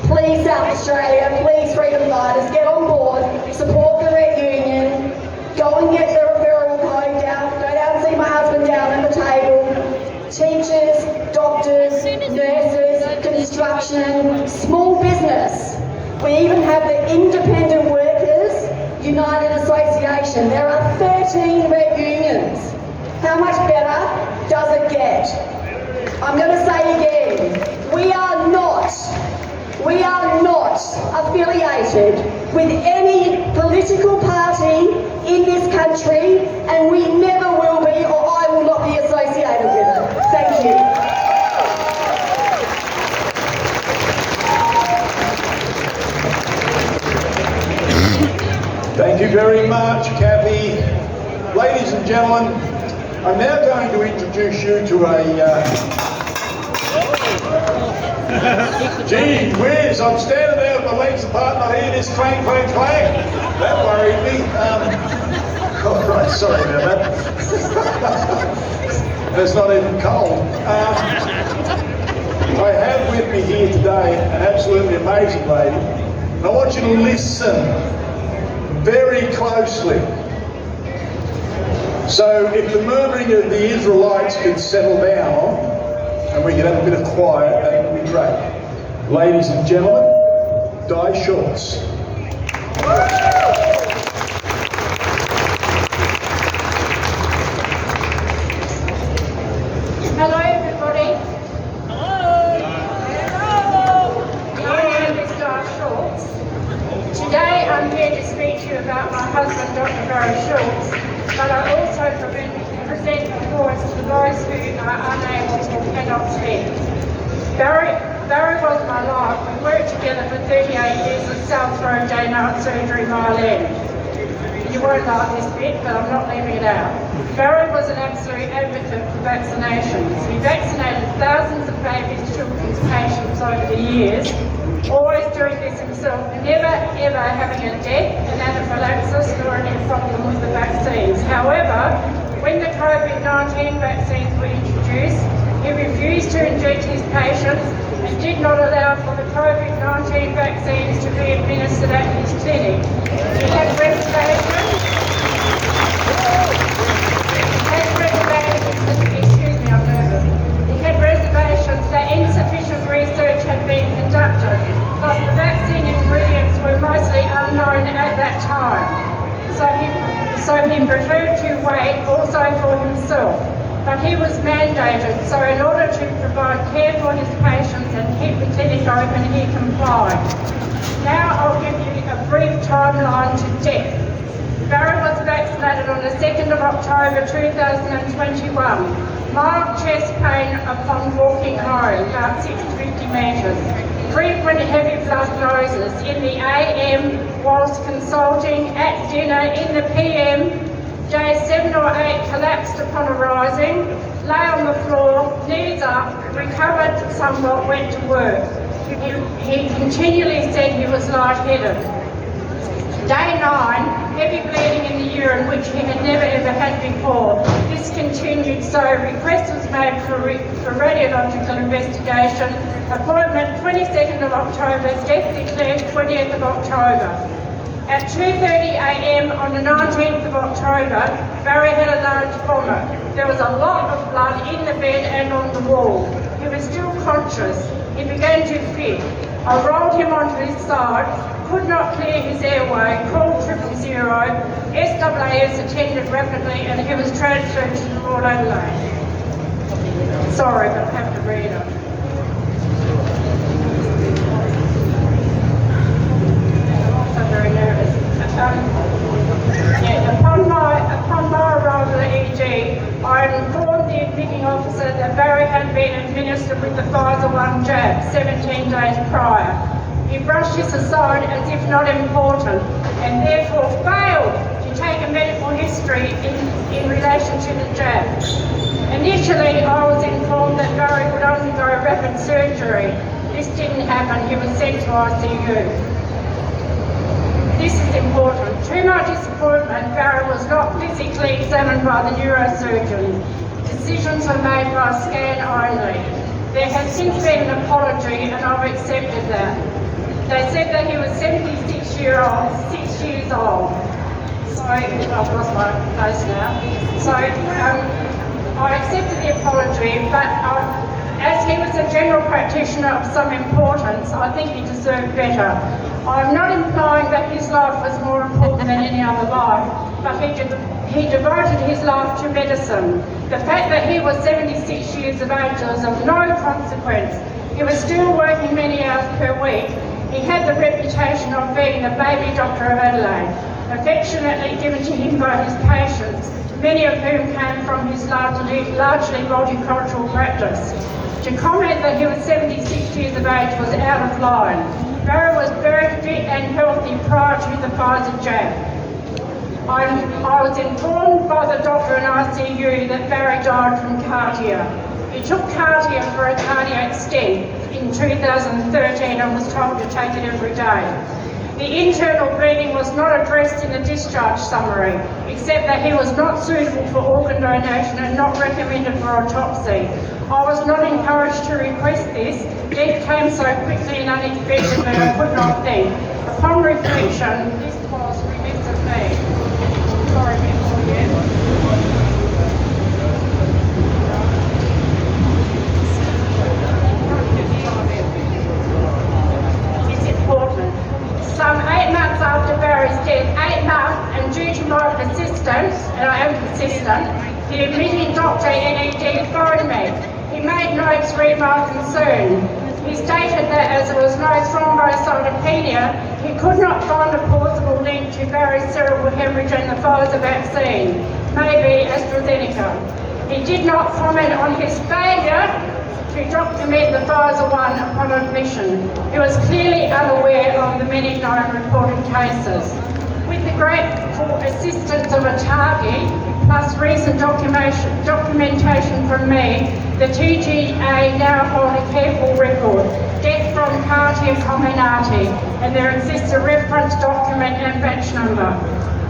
Please, South Australia, please, freedom fighters, get on board, support the Red Union, go and get the referral code down, go down and see my husband down at the table. Teachers, doctors, nurses, construction, small business. We even have the Independent Workers United Association. There are 13 Red Unions. How much better does it get? I'm going to say again, we are not affiliated with any political party in this country, and we never will be, or I will not be associated with it. Thank you.
Thank you very much, Kathy. Ladies and gentlemen, I'm now going to introduce you to a... Gee whiz, I'm standing there with my legs apart and I hear this clang, clang, clang. That worried me. Oh, right, sorry about that. It's not even cold. I have with me here today an absolutely amazing lady. And I want you to listen very closely. So if the murmuring of the Israelites could settle down and we could have a bit of quiet, that would be great. Ladies and gentlemen, Di Schultz.
Hello everybody. Hello. My name is Di Schultz. Today I'm here to speak to you about my husband, Dr. Barry Schultz, but I also present a voice to those who are unable or cannot speak. Barry was my life. We worked together for 38 years at South Road Day Night Surgery, Mile End. You won't like this bit, but I'm not leaving it out. Barry was an absolute advocate for vaccinations. He vaccinated thousands of babies, children's patients over the years, always doing this himself, never ever having a death, an anaphylaxis, or any problem with the vaccines. However, when the COVID-19 vaccines were introduced, he refused to inject his patients and did not allow for the COVID-19 vaccines to be administered at his clinic. He had reservations. He had reservations that insufficient research had been conducted, plus the vaccine ingredients were mostly unknown at that time. So he preferred to wait also for himself. But he was mandated, so in order to provide care for his patients and keep the clinic open, he complied. Now I'll give you a brief timeline to death. Barry was vaccinated on the 2nd of October 2021. Mild chest pain upon walking home, about 6 to 50 metres. Frequent heavy blood noses in the AM whilst consulting, at dinner, in the PM. Day 7 or 8 collapsed upon arising, lay on the floor, knees up, recovered somewhat, went to work. He continually said he was lightheaded. Day 9, heavy bleeding in the urine, which he had never ever had before. This continued, so a request was made for for radiological investigation. Appointment 22nd of October, death declared 20th of October. At 2:30 a.m. on the 19th of October, Barry had a large vomit. There was a lot of blood in the bed and on the wall. He was still conscious. He began to fit. I rolled him onto his side, could not clear his airway, called 000, SWAS attended rapidly, and he was transferred to the Royal Adelaide. Sorry, but I have to read it. Very nervous. Upon my arrival at ED, I informed the admitting officer that Barry had been administered with the Pfizer 1 jab 17 days prior. He brushed this aside as if not important and therefore failed to take a medical history in relation to the jab. Initially, I was informed that Barry would undergo rapid surgery. This didn't happen. He was sent to ICU. This is important. To my disappointment, Barry was not physically examined by the neurosurgeon. Decisions were made by scan only. There has since been an apology and I've accepted that. They said that he was 76 years old. So, I've lost my place now. So, I accepted the apology, but as he was a general practitioner of some importance, I think he deserved better. I'm not implying that his life was more important than any other life, but he devoted his life to medicine. The fact that he was 76 years of age was of no consequence. He was still working many hours per week. He had the reputation of being the baby doctor of Adelaide, affectionately given to him by his patients, many of whom came from his largely multicultural practice. To comment that he was 76 years of age was out of line. Barry was very fit and healthy prior to the Pfizer jab. I was informed by the doctor in ICU that Barry died from cardia. He took cardia for a cardiac stent in 2013 and was told to take it every day. The internal bleeding was not addressed in the discharge summary, except that he was not suitable for organ donation and not recommended for autopsy. I was not encouraged to request this. Death came so quickly and unexpectedly I could not think. Upon reflection, this was remiss of me. Sorry, before you. It's important. Some 8 months after Barry's death, 8 months, and due to my persistence, and I am persistent, the admitting doctor in ED phoned me. He made no express my concern. He stated that as there was no thrombocytopenia, he could not find a plausible link to Barry's cerebral hemorrhage and the Pfizer vaccine, maybe AstraZeneca. He did not comment on his failure to document the Pfizer 1 upon admission. He was clearly unaware of the many known reported cases. With the grateful assistance of a target, plus recent documentation from me, the TGA now hold a careful record, death from cardia combinati, and there exists a reference document and batch number.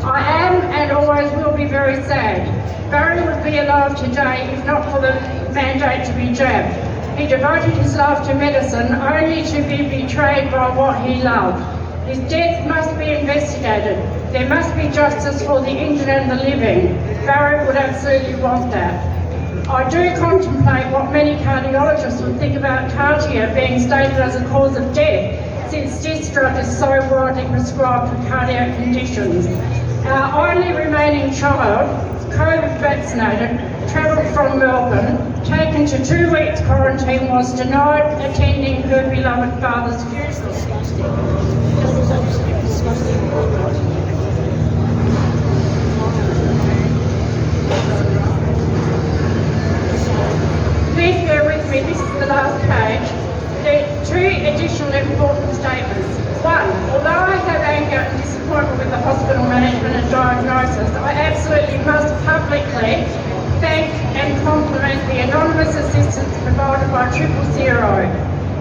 I am and always will be very sad. Barry would be alive today if not for the mandate to be jabbed. He devoted his life to medicine only to be betrayed by what he loved. His death must be investigated. There must be justice for the injured and the living. Barry would absolutely want that. I do contemplate what many cardiologists would think about cardia being stated as a cause of death, since this drug is so widely prescribed for cardiac conditions. Our only remaining child, COVID vaccinated, travelled from Melbourne, taken to 2 weeks quarantine, was denied attending her beloved father's funeral. Please bear with me, this is the last page. There are 2 additional important statements. 1, although I have anger and disappointment with the hospital management and diagnosis, I absolutely must publicly thank and compliment the anonymous assistance provided by 000.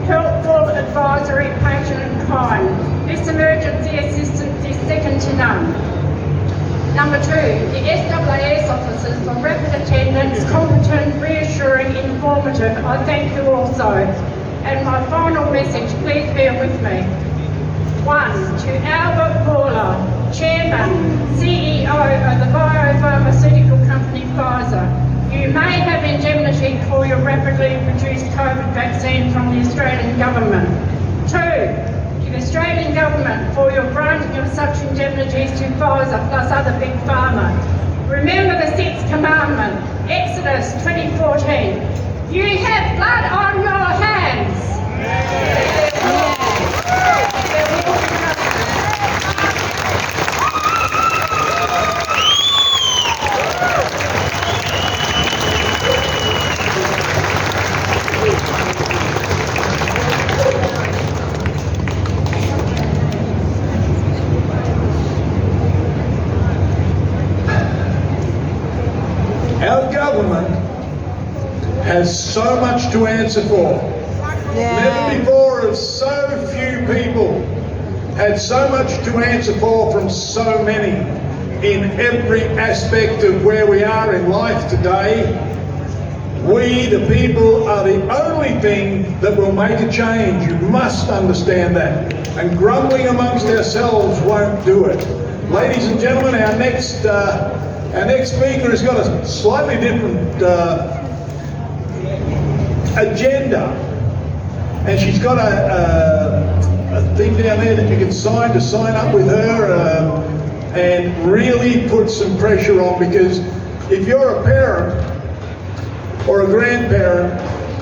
Helpful, advisory, patient and kind. This emergency assistance is second to none. Number 2, the SAAS officers for rapid attendance, competent, reassuring, informative. I thank you also. And my final message, please bear with me. 1, to Albert Paula, Chairman, CEO of the biopharmaceutical company Pfizer. You may have indemnity for your rapidly produced COVID vaccine from the Australian Government. 2, to the Australian Government for your granting of such indemnities to Pfizer plus other big pharma. Remember the 6th commandment, Exodus 20:14. You have blood on your hands.
Our government has so much to answer for. Never before have so few people had so much to answer for from so many in every aspect of where we are in life today. We, the people, are the only thing that will make a change. You must understand that. And grumbling amongst ourselves won't do it. Ladies and gentlemen, our next speaker has got a slightly different agenda, and she's got a thing down there that you can sign to sign up with her and really put some pressure on, because if you're a parent or a grandparent,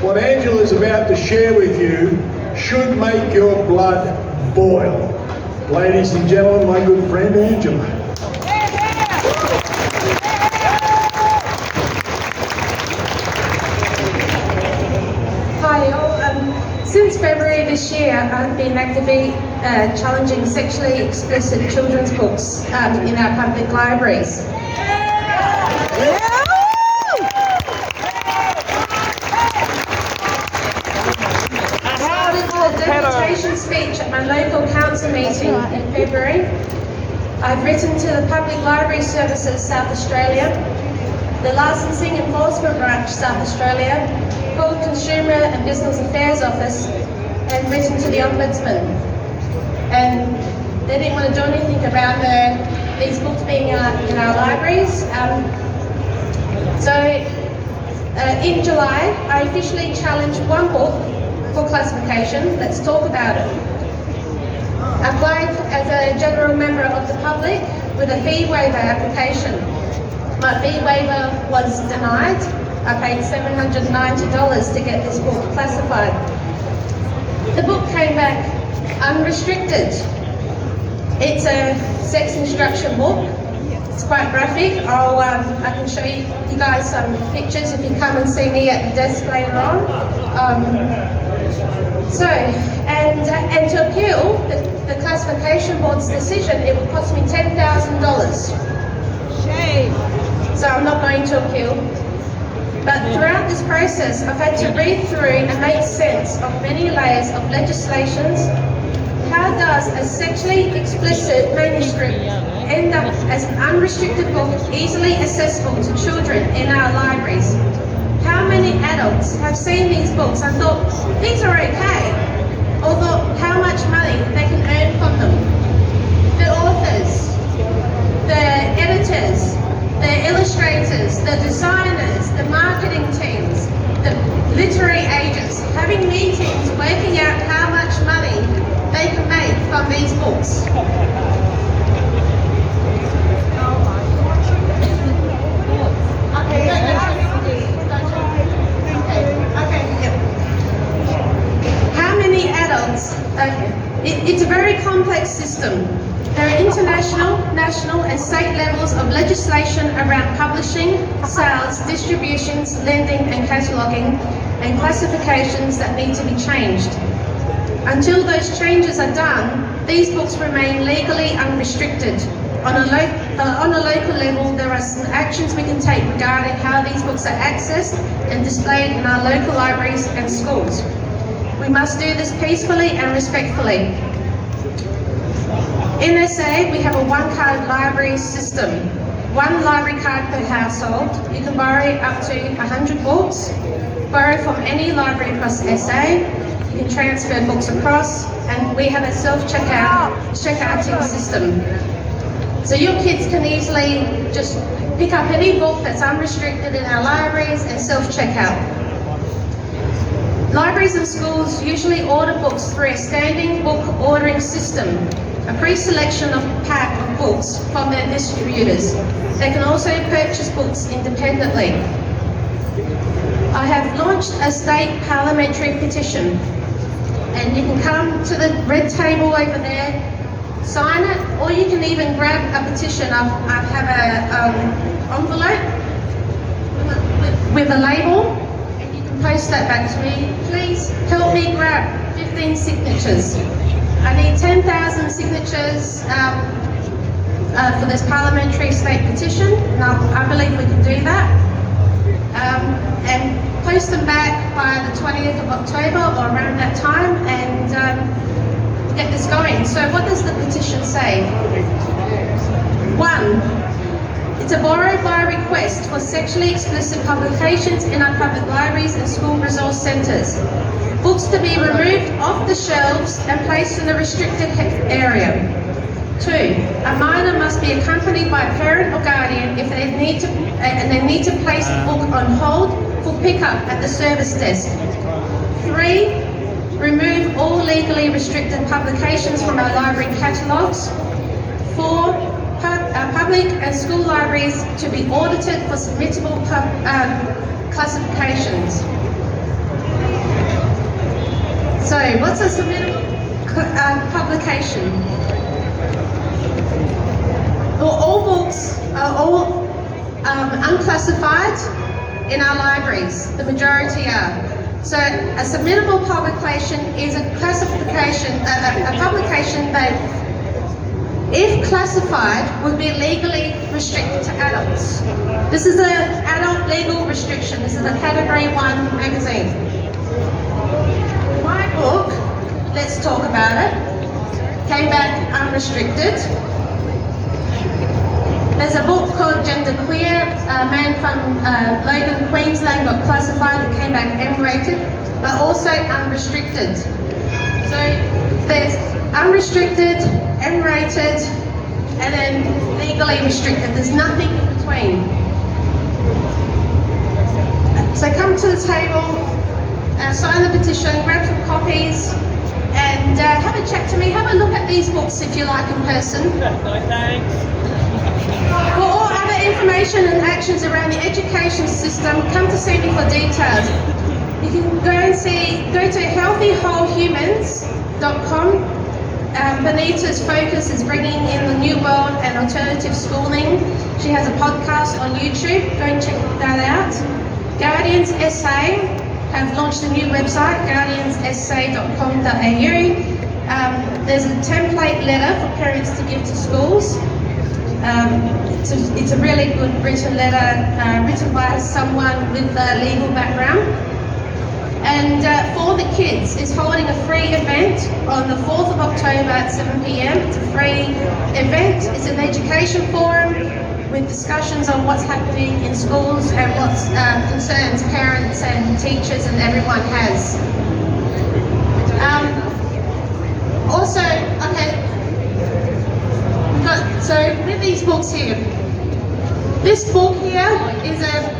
what Angela's about to share with you should make your blood boil. Ladies and gentlemen, my good friend Angela.
Hi all. Since February this year, I've been actively challenging sexually explicit children's books in our public libraries. A deputation speech at my local council meeting in February. I've written to the Public Library Services South Australia, the Licensing Enforcement Branch South Australia, Full Consumer and Business Affairs Office, and written to the Ombudsman. And they didn't want to do anything about these books being in our libraries. So in July, I officially challenged one book for classification. Let's talk about it. I applied as a general member of the public with a fee waiver application. My fee waiver was denied. I paid $790 to get this book classified. The book came back unrestricted. It's a sex instruction book. It's quite graphic. I can show you guys some pictures if you come and see me at the desk later on. And to appeal the classification board's decision, it would cost me $10,000. Shame. So I'm not going to appeal. But throughout this process, I've had to read through and make sense of many layers of legislations. How does a sexually explicit manuscript end up as an unrestricted book easily accessible to children in our libraries? How many adults have seen these books and thought, these are okay, or thought how much money they can earn from them? The authors, the editors, the illustrators, the designers, the marketing teams, the literary agents, having meetings, working out how much money they can make from these books. How many adults? It's a very complex system. There are international, national and state levels of legislation around publishing, sales, distributions, lending and cataloguing and classifications that need to be changed. Until those changes are done, these books remain legally unrestricted. On a local level, there are some actions we can take regarding how these books are accessed and displayed in our local libraries and schools. We must do this peacefully and respectfully. In SA, we have a one-card library system. one library card per household. You can borrow up to 100 books, borrow from any library across SA. You can transfer books across, and we have a self-checkouting system. So your kids can easily just pick up any book that's unrestricted in our libraries and self-checkout. Libraries and schools usually order books through a standing book ordering system, a pre-selection of pack of books from their distributors. They can also purchase books independently. I have launched a state parliamentary petition, and you can come to the red table over there, sign it, or you can even grab a petition. I have an envelope with a label, and you can post that back to me. Please help me grab 15 signatures. I need 10,000 signatures for this parliamentary state petition. Now, I believe we can do that. And post them back by the 20th of October or around that time, and get this going. So what does the petition say? 1. It's a borrow by request for sexually explicit publications in our public libraries and school resource centres. Books to be removed off the shelves and placed in a restricted area. 2. A minor must be accompanied by a parent or guardian if they need to place the book on hold for pickup at the service desk. 3. Remove all legally restricted publications from our library catalogues. 4. Public and school libraries to be audited for submittable classifications. So, what's a submittable publication? Well, all books are all unclassified in our libraries. The majority are. So, a submittable publication is a classification, a publication that, if classified, would be legally restricted to adults. This is an adult legal restriction. This is a Category 1 magazine. My book, Let's Talk About It, came back unrestricted. There's a book called Gender Queer. A man from Logan, Queensland got classified and came back M-rated, but also unrestricted. So there's unrestricted, M-rated, and then legally restricted. There's nothing in between. So come to the table, sign the petition, grab some copies, and have a chat to me. Have a look at these books if you like in person. For all other information and actions around the education system, come to see me for details. You can go to healthyWholehumans.com. Benita's focus is bringing in the new world and alternative schooling. She has a podcast on YouTube. Go and check that out. Guardians SA have launched a new website, guardianssa.com.au. There's a template letter for parents to give to schools. It's a really good written letter, written by someone with a legal background. And For the Kids is holding a free event on the 4th of October at 7 p.m. It's a free event. It's an education forum with discussions on what's happening in schools and what concerns parents and teachers and everyone has. So with these books here, this book here is a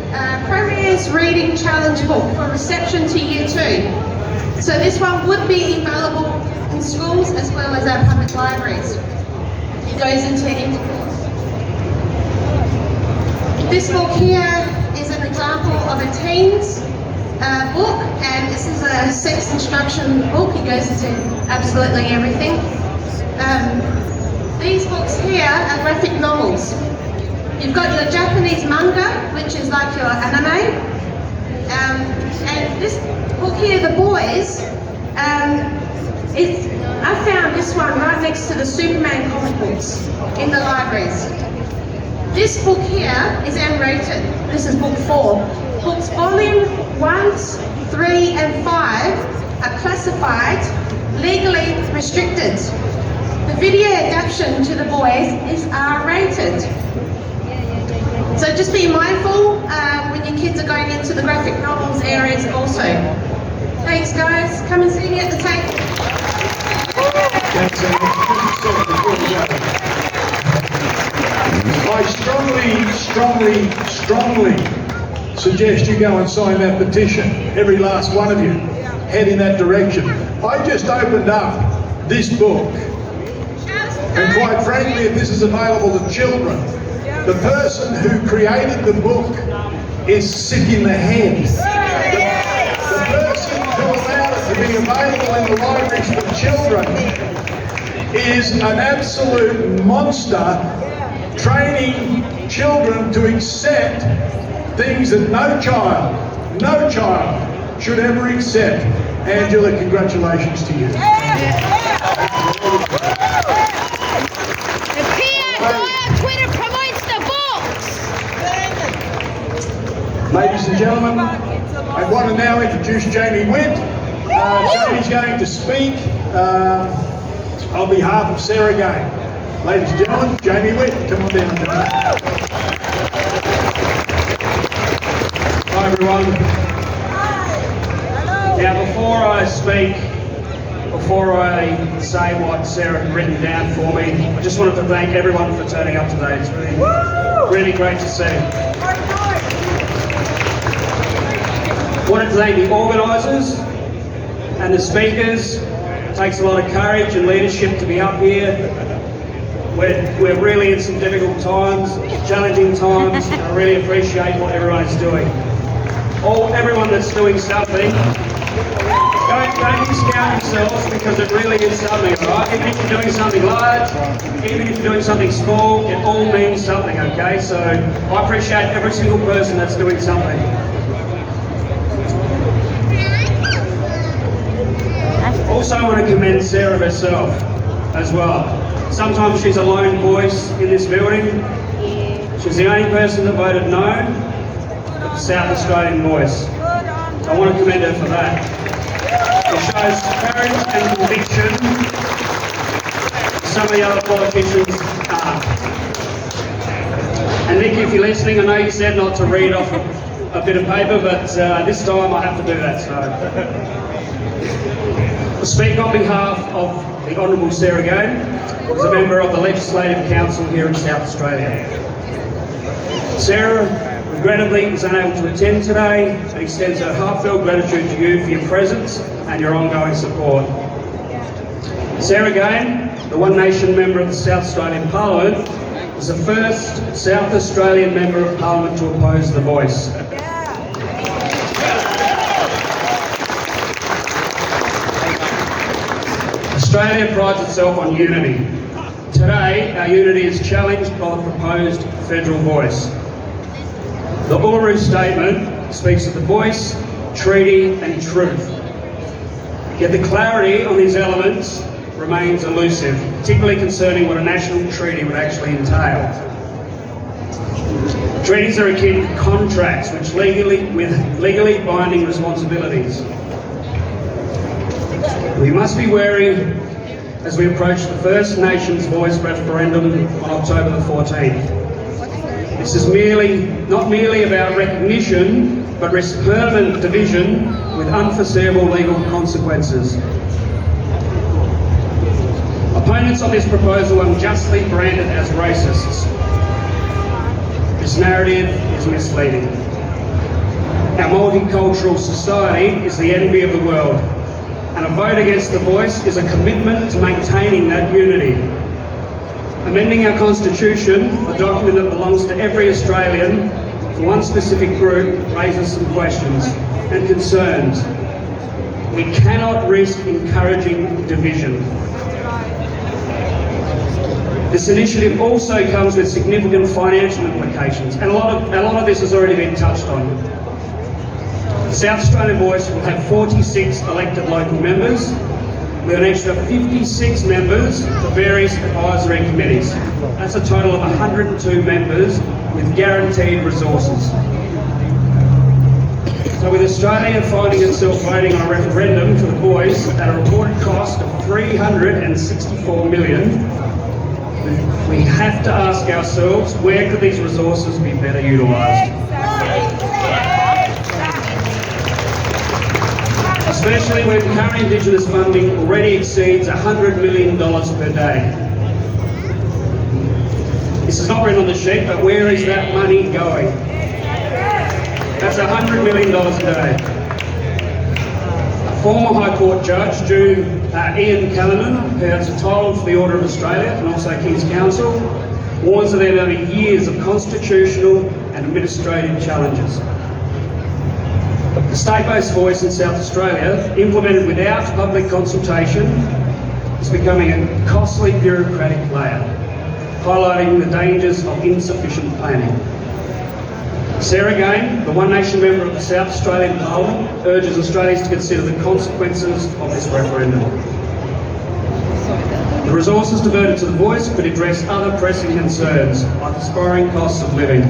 Premier's Reading Challenge book for reception to Year 2. So this one would be available in schools as well as our public libraries. It goes into intercourse. This book here is an example of a teens book, and this is a sex instruction book. It goes into absolutely everything. These books here are graphic novels. You've got your Japanese manga, which is like your anime, and this book here, The Boys, I found this one right next to the Superman comic books in the libraries. This book here is M-rated. This is book 4. Books volume 1, 3 and 5 are classified, legally restricted. The video adaptation to The Boys is R-rated. So just be mindful when your kids are going into the graphic novels areas also. Thanks guys, come and see me at the table.
Thanks, I strongly suggest you go and sign that petition. Every last one of you. Head in that direction. I just opened up this book. And quite frankly, if this is available to children, the person who created the book is sick in the head. The person who allowed it to be available in the libraries for children is an absolute monster, training children to accept things that no child should ever accept. Angela, congratulations to you.
The PR on Twitter promotes the books.
Ladies and gentlemen, I want to now introduce Jamie Witt. Jamie's going to speak on behalf of Sarah Gane. Ladies and gentlemen, Jamie Witt, come on down.
Hi everyone. Now before I speak, before I say what Sarah had written down for me, I just wanted to thank everyone for turning up today. It's really great to see. I wanted to thank the organisers and the speakers. It takes a lot of courage and leadership to be up here. We're really in some difficult times, challenging times, and I really appreciate what everyone is doing. Everyone that's doing something, don't discount yourselves because it really is something, right? Even if you're doing something large, even if you're doing something small, it all means something, okay? So I appreciate every single person that's doing something. Also, I want to commend Sarah herself as well. Sometimes she's a lone voice in this building. She's the only person that voted no, but the South Australian voice. So I want to commend her for that. It shows courage and conviction some of the other politicians aren't. And Nikki, if you're listening, I know you said not to read off a bit of paper, but this time I have to do that. So I speak on behalf of the Honourable Sarah Gane, who's a member of the Legislative Council here in South Australia. Sarah, regrettably, is unable to attend today and extends her heartfelt gratitude to you for your presence and your ongoing support. Sarah Gane, the One Nation member of the South Australian Parliament, was the first South Australian member of Parliament to oppose The Voice. Australia prides itself on unity. Today, our unity is challenged by the proposed federal voice. The Uluru Statement speaks of the voice, treaty and truth. Yet the clarity on these elements remains elusive, particularly concerning what a national treaty would actually entail. Treaties are akin to contracts with legally binding responsibilities. We must be wary as we approach the First Nations Voice referendum on October the 14th. This is not merely about recognition, but risks permanent division with unforeseeable legal consequences. Opponents of this proposal are unjustly branded as racists. This narrative is misleading. Our multicultural society is the envy of the world, and a vote against The Voice is a commitment to maintaining that unity. Amending our constitution, a document that belongs to every Australian, for one specific group raises some questions and concerns. We cannot risk encouraging division. This initiative also comes with significant financial implications, and a lot of this has already been touched on. The South Australian Voice will have 46 elected local members, with an extra 56 members for various advisory committees. That's a total of 102 members with guaranteed resources. So with Australia finding itself voting on a referendum for The Voice at a reported cost of $364 million, We have to ask ourselves, where could these resources be better utilised? Especially when current Indigenous funding already exceeds $100 million per day. This is not written on the sheet, but where is that money going? That's $100 million a day. Former High Court Judge Ian Callanan, who has a title for the Order of Australia and also King's Counsel, warns that there will be years of constitutional and administrative challenges. The state-based voice in South Australia, implemented without public consultation, is becoming a costly bureaucratic layer, highlighting the dangers of insufficient planning. Sarah Gain, the One Nation member of the South Australian Parliament, urges Australians to consider the consequences of this referendum. The resources diverted to the voice could address other pressing concerns, like the spiralling costs of living.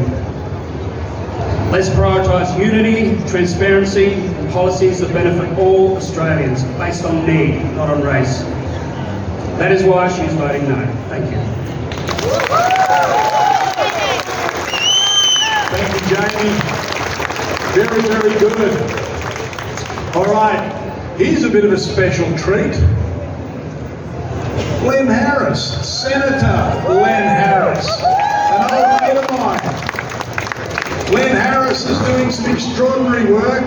Let's prioritise unity, transparency and policies that benefit all Australians, based on need, not on race. That is why she is voting no. Thank you.
Thank you, Jamie. Very, very good. All right, here's a bit of a special treat. Len Harris, Senator Len Harris, an old mate of mine. Len Harris is doing some extraordinary work.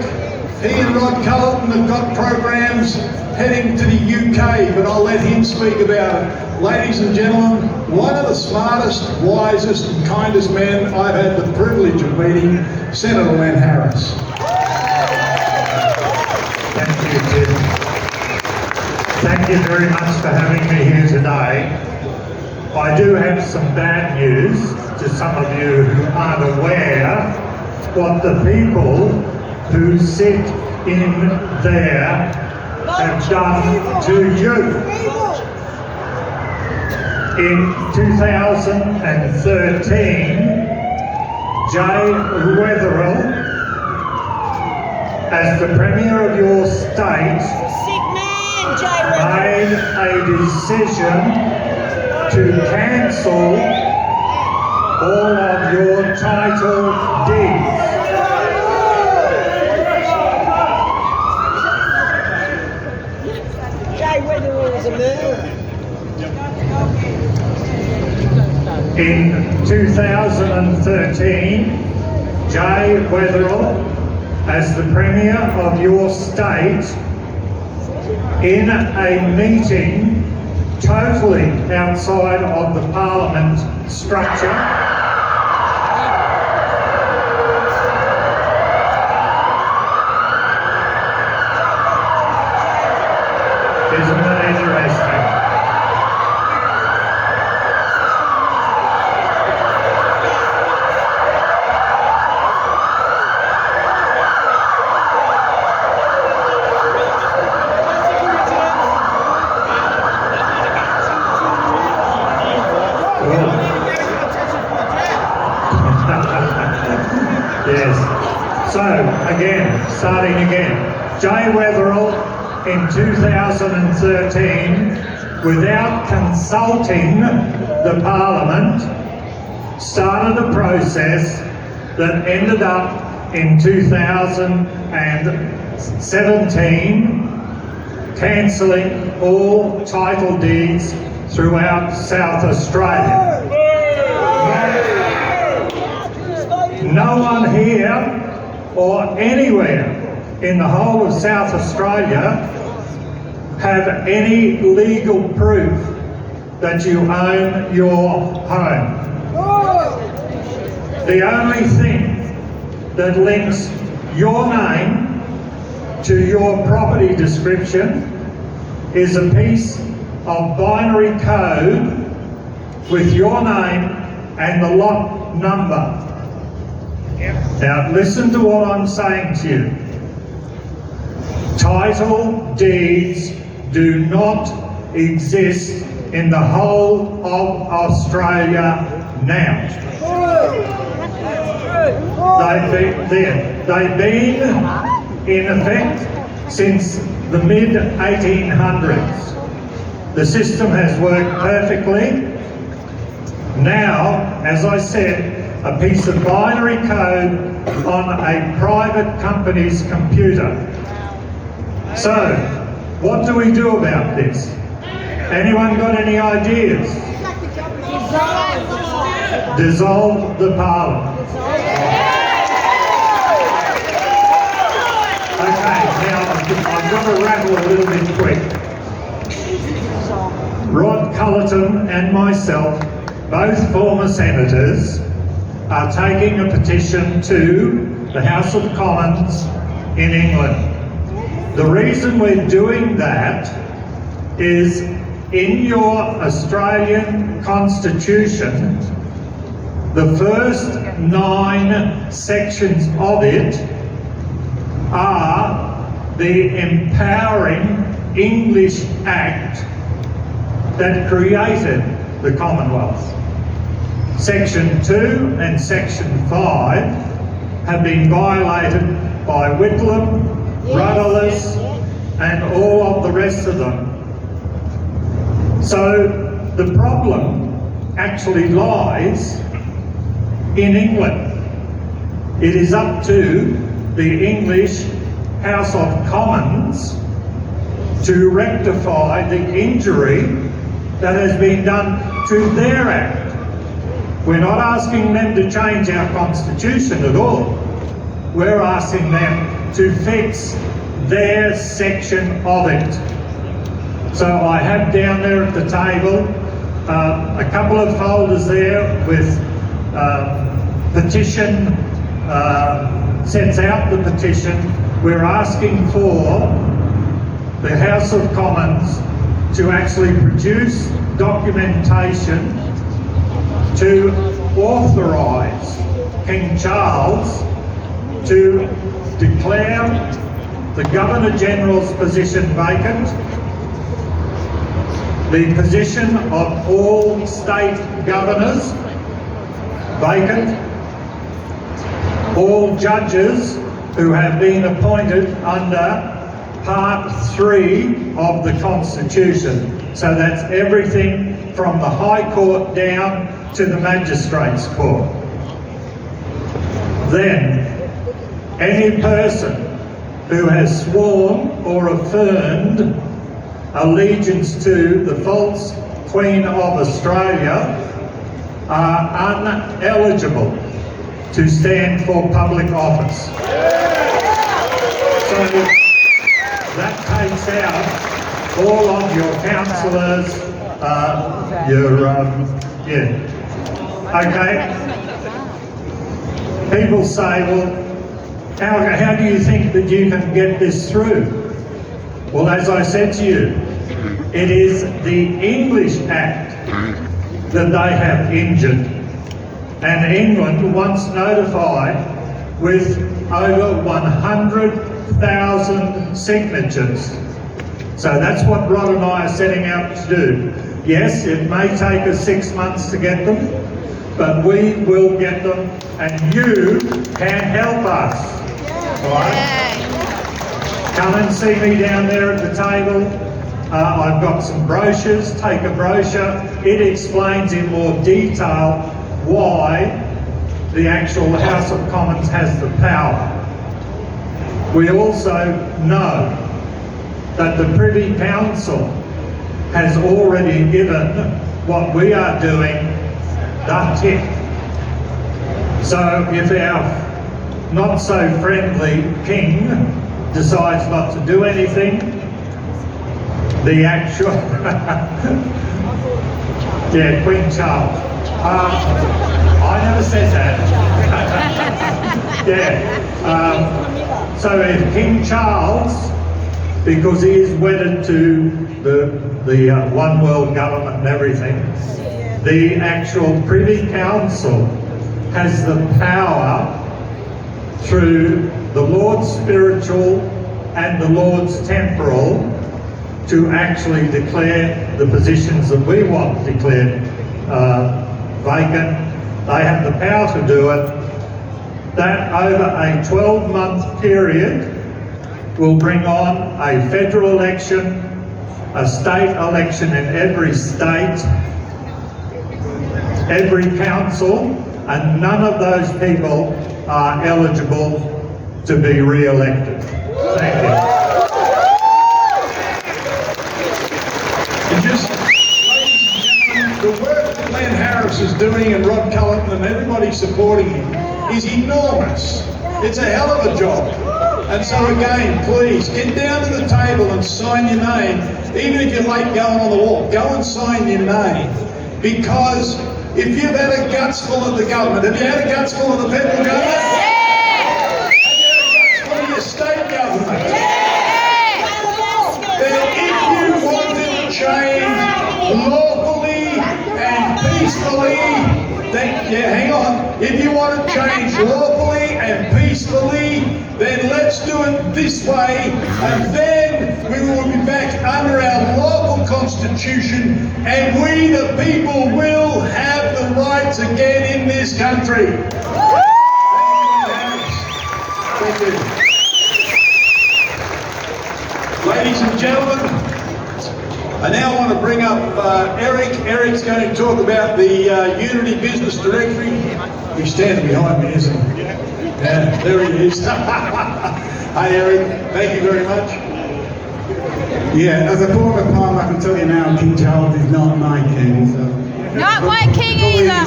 He and Rod Culleton have got programs heading to the UK, but I'll let him speak about it. Ladies and gentlemen, one of the smartest, wisest and kindest men I've had the privilege of meeting, Senator Len Harris.
Thank you, Tim. Thank you very much for having me here today. I do have some bad news to some of you who aren't aware what the people who sit in there have done to you. In 2013, Jay Weatherill, as the Premier of your state, made a decision to cancel all of your title deeds. In 2013, Jay Weatherill, as the Premier of your state, in a meeting totally outside of the Parliament structure, isn't that interesting? Yes. So, again, starting again. Jay Weatherill in 2013, without consulting the Parliament, started a process that ended up in 2017 cancelling all title deeds throughout South Australia. No one here or anywhere in the whole of South Australia have any legal proof that you own your home. The only thing that links your name to your property description is a piece of binary code with your name and the lot number. Now listen to what I'm saying to you. Title deeds do not exist in the whole of Australia now. They've been in effect since the mid-1800s. The system has worked perfectly. Now, as I said, a piece of binary code on a private company's computer. So, what do we do about this? Anyone got any ideas? Dissolve the parliament. Okay, now I've got to rattle a little bit quick. Rod Cullerton and myself, both former senators, are taking a petition to the House of Commons in England. The reason we're doing that is in your Australian Constitution, the first 9 sections of it are the Empowering English Act that created the Commonwealth. Section 2 and Section 5 have been violated by Whitlam, Rudderless, and all of the rest of them. So the problem actually lies in England. It is up to the English House of Commons to rectify the injury that has been done to their act. We're not asking them to change our constitution at all. We're asking them to fix their section of it. So I have down there at the table a couple of folders there with petition, sets out the petition. We're asking for the House of Commons to actually produce documentation to authorise King Charles to declare the Governor-General's position vacant, the position of all state governors vacant, all judges who have been appointed under Part 3 of the Constitution. So that's everything from the High Court down to the Magistrates' Court. Then, any person who has sworn or affirmed allegiance to the false Queen of Australia are ineligible to stand for public office. So that takes out all of your councillors, okay. People say, well, how do you think that you can get this through? Well, as I said to you, it is the English Act that they have injured. And England once notified with over 100,000 signatures. So that's what Rod and I are setting out to do. Yes, it may take us 6 months to get them, but we will get them, and you can help us. All right? Come and see me down there at the table. I've got some brochures. Take a brochure. It explains in more detail why the actual House of Commons has the power. We also know that the Privy Council has already given what we are doing the tip. So if our not so friendly king decides not to do anything, the actual Queen Charles. I never said that. So if King Charles, because he is wedded to the one world government and everything, the actual Privy Council has the power through the Lord's spiritual and the Lord's temporal to actually declare the positions that we want declared vacant. They have the power to do it. That over a 12-month period will bring on a federal election, a state election in every state, every council, and none of those people are eligible to be re-elected. Thank you.
And just, ladies and gentlemen, the work that Glenn Harris is doing and Rod Culleton and everybody supporting him is enormous. It's a hell of a job. And so again, please, get down to the table and sign your name. Even if you're late going on the walk, go and sign your name. Because if you've had a guts full of the government, have you had a guts full of the federal government? Yeah. Have you had a guts full of your state government? Yeah. Then if you wanted change lawfully and peacefully, then, hang on. If you want to change lawfully and peacefully, then let's do it this way, and then we will be back under our local constitution, and we, the people, will have the rights again in this country. Thank you. Ladies and gentlemen, I now want to bring up Eric. Eric's going to talk about the Unity Business Directory. He's standing behind me, isn't he? Yeah, there he is. Hi Eric, thank you very much.
Yeah, as a former palm, I can tell you now, King Charles is not my king. So,
not my king either.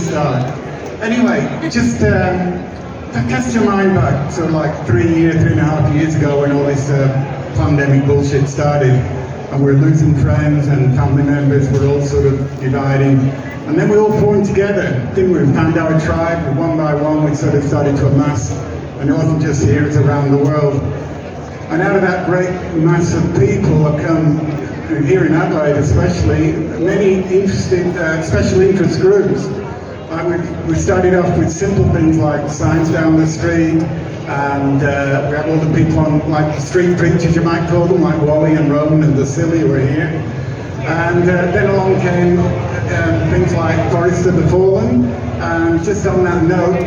Anyway, just cast your mind back to like 3.5 years ago when all this pandemic bullshit started. And we're losing friends and family members, we're all sort of dividing. And then we all formed together, didn't we? We found our tribe, and one by one we sort of started to amass. And it wasn't just here, it's around the world. And out of that great mass of people have come, here in Adelaide especially, many interesting special interest groups. We started off with simple things like signs down the street, and we have all the people on, like street preachers you might call them, like Wally and Roman and Vasily who are here. And then along came things like Forest of the Fallen, and just on that note,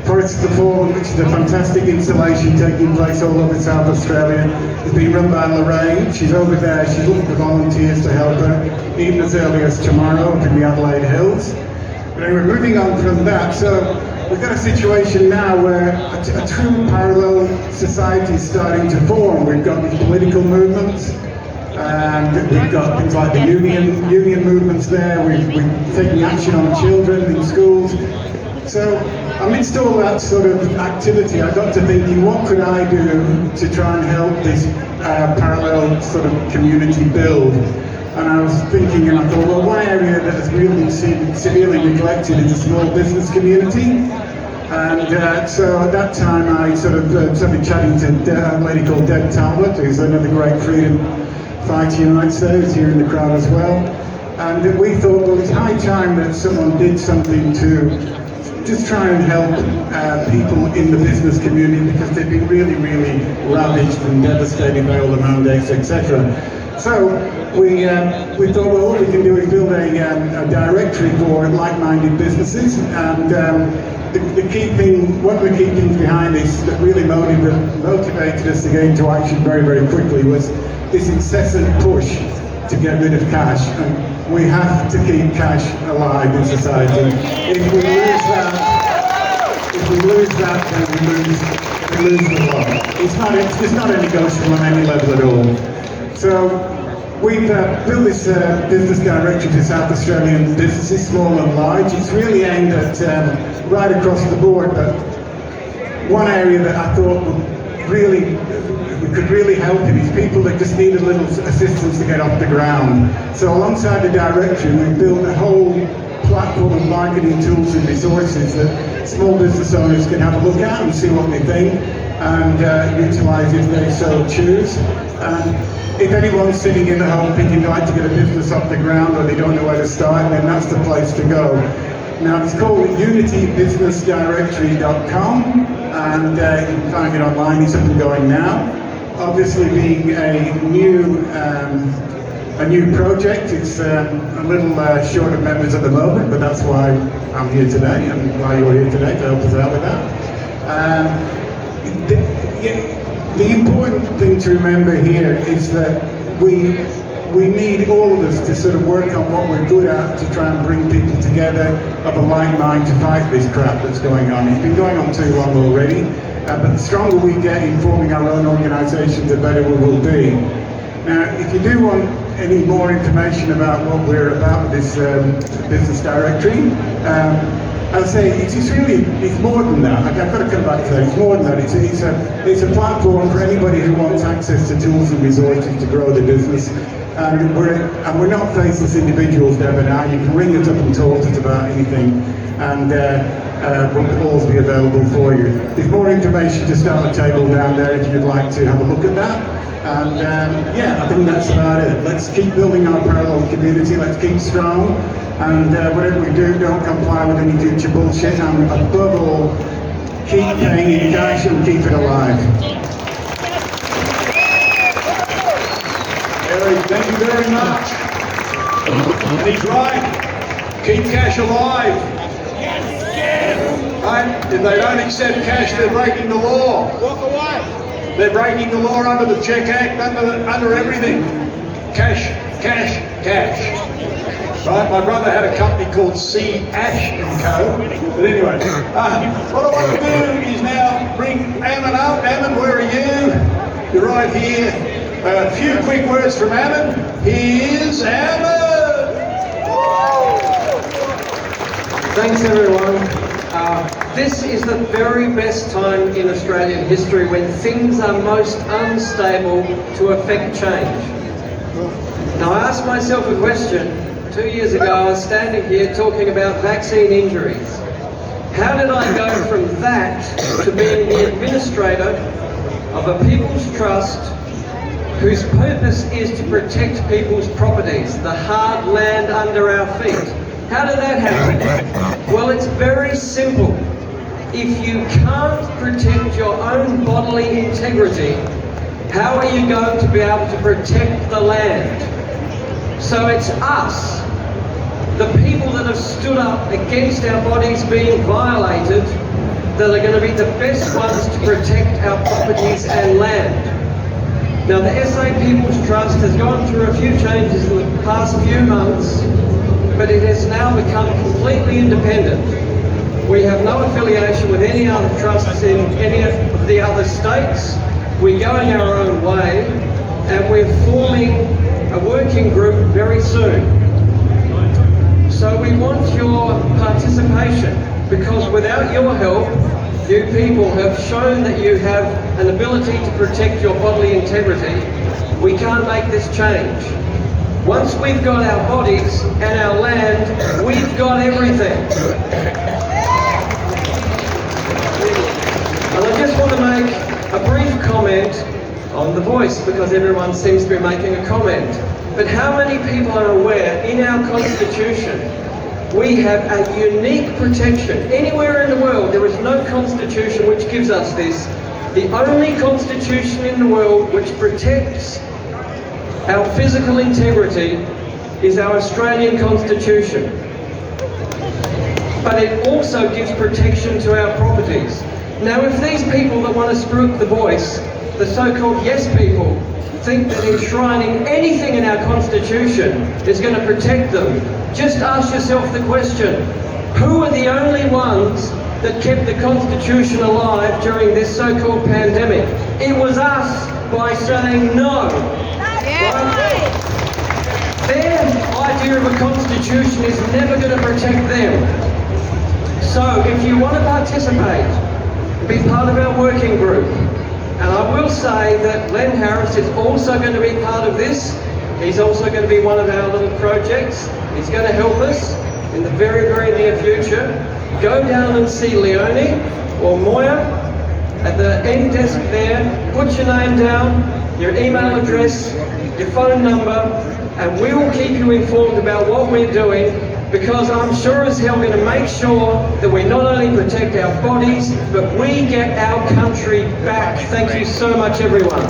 Forest of the Fallen, which is a fantastic installation taking place all over South Australia, is being run by Lorraine. She's over there, she's looking for volunteers to help her, even as early as tomorrow up in the Adelaide Hills. But anyway, moving on from that, so we've got a situation now where a true parallel society is starting to form. We've got these political movements, and we've got things like the union movements there. We're taking action on children in schools. So amidst all that sort of activity, I got to thinking, what could I do to try and help this parallel sort of community build? And I was thinking, and I thought, well, one area that has really been severely neglected is the small business community. And so at that time, I sort of started chatting to a lady called Deb Talbot, who's another great freedom fighter, you might say, who's here in the crowd as well. And we thought, well, it's high time that someone did something to just try and help people in the business community, because they've been really, really ravaged and devastated by all the mandates, etc. So we thought, well, what we can do is build a directory for like-minded businesses, and the key thing, one of the key things behind this that really motivated us to get into action very, very quickly was this incessant push to get rid of cash. And we have to keep cash alive in society. If we lose that, then we lose the lot. It's just not a negotiable on any level at all. So we've built this business directory for South Australian businesses, small and large. It's really aimed at right across the board, but one area that I thought we could really help in is people that just need a little assistance to get off the ground. So alongside the directory, we've built a whole platform of marketing tools and resources that small business owners can have a look at and see what they think, and utilise if they so choose. If anyone's sitting in the home thinking they'd like to get a business off the ground, or they don't know where to start, then that's the place to go. Now, it's called unitybusinessdirectory.com, and you can find it online. It's up and going now. Obviously, being a new project, it's a little short of members at the moment, but that's why I'm here today, and why you're here today, to help us out with that. The important thing to remember here is that we we need all of us to sort of work on what we're good at to try and bring people together of a like mind to fight this crap that's going on. It's been going on too long already, but the stronger we get in forming our own organisations, the better we will be. Now, if you do want any more information about what we're about with this business directory, I'll say it's more than that. I've got to come back to that. It's more than that. It's a platform for anybody who wants access to tools and resources to grow the business. And we're not faceless individuals, Deb, now. You can ring us up and talk to us about anything, and we'll always be available for you. There's more information just down the table down there if you'd like to have a look at that. And yeah, I think that's about it. Let's keep building our parallel community. Let's keep strong. And whatever we do, don't comply with any future bullshit. And above all, keep paying in cash and keep it alive.
Eric, thank you very much. And he's right. Keep cash alive. Right? If they don't accept cash, they're breaking the law. Walk away. They're breaking the law under the Check Act, under everything. Cash, cash, cash. Right, my brother had a company called C. Ash & Co. But anyway, what I want to do is now bring Ammon up. Ammon, where are you? You're right here. A few quick words from Ammon. Here's Ammon.
Thanks, everyone. This is the very best time in Australian history when things are most unstable to affect change. Now, I asked myself a question 2 years ago. I was standing here talking about vaccine injuries. How did I go from that to being the administrator of a people's trust whose purpose is to protect people's properties, the hard land under our feet? How did that happen? Well, it's very simple. If you can't protect your own bodily integrity, how are you going to be able to protect the land? So it's us, the people that have stood up against our bodies being violated, that are going to be the best ones to protect our properties and land. Now, the SA People's Trust has gone through a few changes in the past few months, but it has now become completely independent. We have no affiliation with any other trusts in any of the other states. We're going our own way, and we're forming a working group very soon. So we want your participation, because without your help, you people have shown that you have an ability to protect your bodily integrity. We can't make this change. Once we've got our bodies and our land, we've got everything. And I just want to make a brief comment on The Voice, because everyone seems to be making a comment. But how many people are aware in our Constitution we have a unique protection? Anywhere in the world there is no constitution which gives us this. The only constitution in the world which protects our physical integrity is our Australian Constitution. But it also gives protection to our properties. Now, if these people that want to screw up The Voice, the so-called yes people, think that enshrining anything in our Constitution is going to protect them, just ask yourself the question, who are the only ones that kept the Constitution alive during this so-called pandemic? It was us, by saying no. Right? Their idea of a Constitution is never going to protect them. So, if you want to participate, be part of our working group. And I will say that Len Harris is also going to be part of this. He's also going to be one of our little projects. He's going to help us in the very, very near future. Go down and see Leonie or Moya at the end desk there. Put your name down, your email address, your phone number, and we will keep you informed about what we're doing, because I'm sure as hell going to make sure that we not only protect our bodies, but we get our country back. Thank you so much, everyone.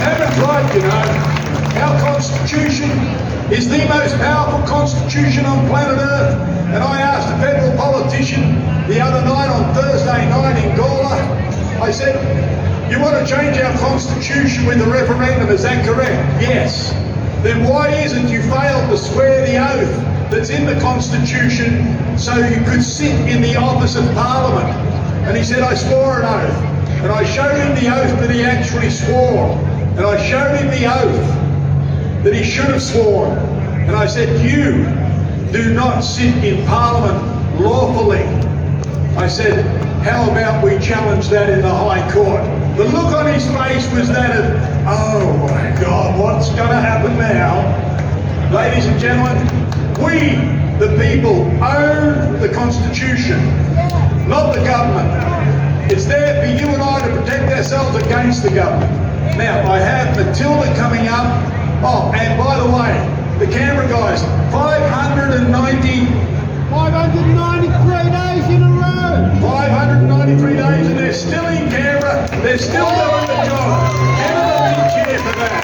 Adam's right, you know. Our Constitution is the most powerful Constitution on planet Earth. And I asked a federal politician the other night on Thursday night in Gawler, I said, You want to change our constitution with a referendum, is that correct? Yes. Then why isn't you failed to swear the oath that's in the constitution so you could sit in the office of Parliament? And he said, I swore an oath. And I showed him the oath that he actually swore. And I showed him the oath that he should have sworn. And I said, you do not sit in Parliament lawfully. I said, how about we challenge that in the High Court? The look on his face was that of, oh my God, what's going to happen now? Ladies and gentlemen, we, the people, own the Constitution, not the government. It's there for you and I to protect ourselves against the government. Now, I have Matilda coming up. Oh, and by the way, the camera guys, 593 days in a row. 593 days and they're still in Canberra. They're still doing the job. Give them a big cheer for that.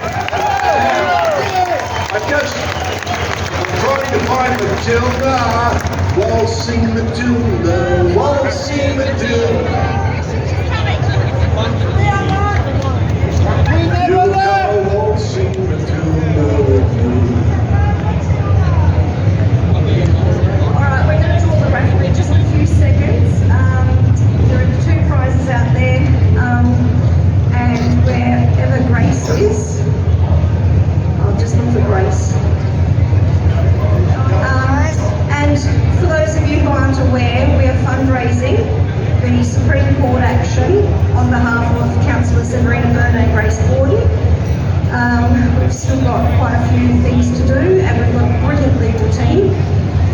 I'm trying to find Matilda. Waltzing Matilda, waltzing Matilda. You'll go waltzing Matilda with me.
Just a few seconds. There are 2 prizes out there, and wherever Grace is, I'll just look for Grace. And for those of you who aren't aware, we are fundraising the Supreme Court action on behalf of Councillors Severina Byrne and Grace Borden. We've still got quite a few things to do, and we've got a brilliant legal team.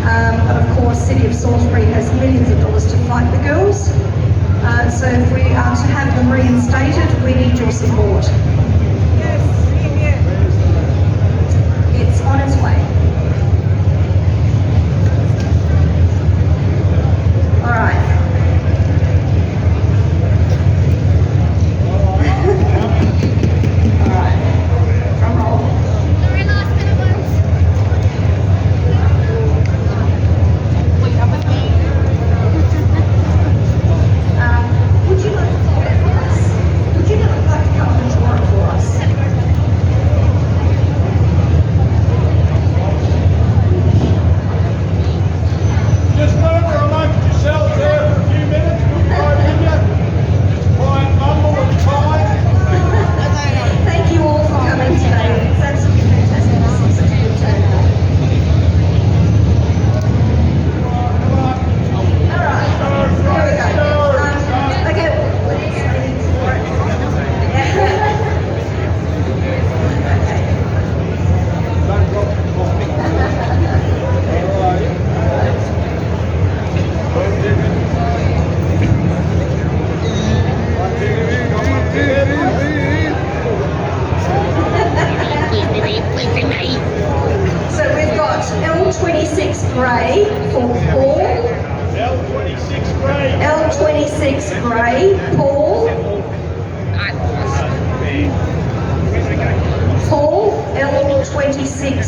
But of course, City of Salisbury has millions of dollars to fight the girls. So if we are to have them reinstated, we need your support. It's on its way. All right. All right. Drum roll. Would you like to call it for us? Would you like to come and draw it for us?
Just murmur amongst yourselves there for a few minutes. We'll be right with you. Quiet mumble and time.
Thank you all for coming today. It's absolutely fantastic to see such a good turnout. All right, here we go. Okay. So we've got L26 grey for Paul.
L26 grey.
L26 grey, Paul. Paul, L26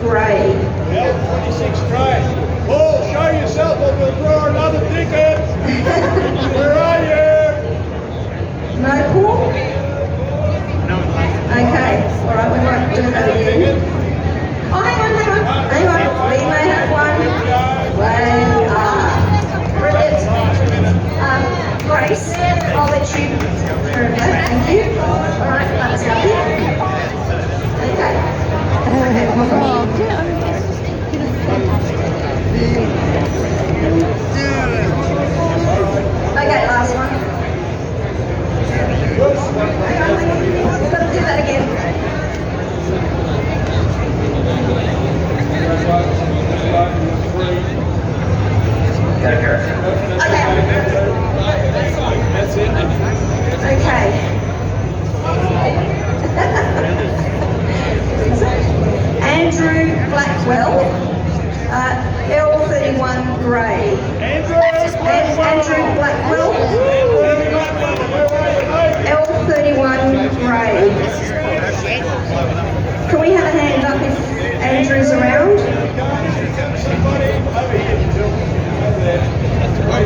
grey.
L26 grey. Paul, show yourself or we'll draw another ticket. Where are you?
No, Paul? Okay, all right, we won't do that again. Oh, hang on. We may have one. Brilliant. Grace, I'll let you through that. Thank you. All right, that's lovely. Okay. Okay, last one. Hang on. We've got to do that again. Okay. Andrew Blackwell, L31 grey. Andrew Blackwell, L31 grey. Can we have a hand up if Andrew's around?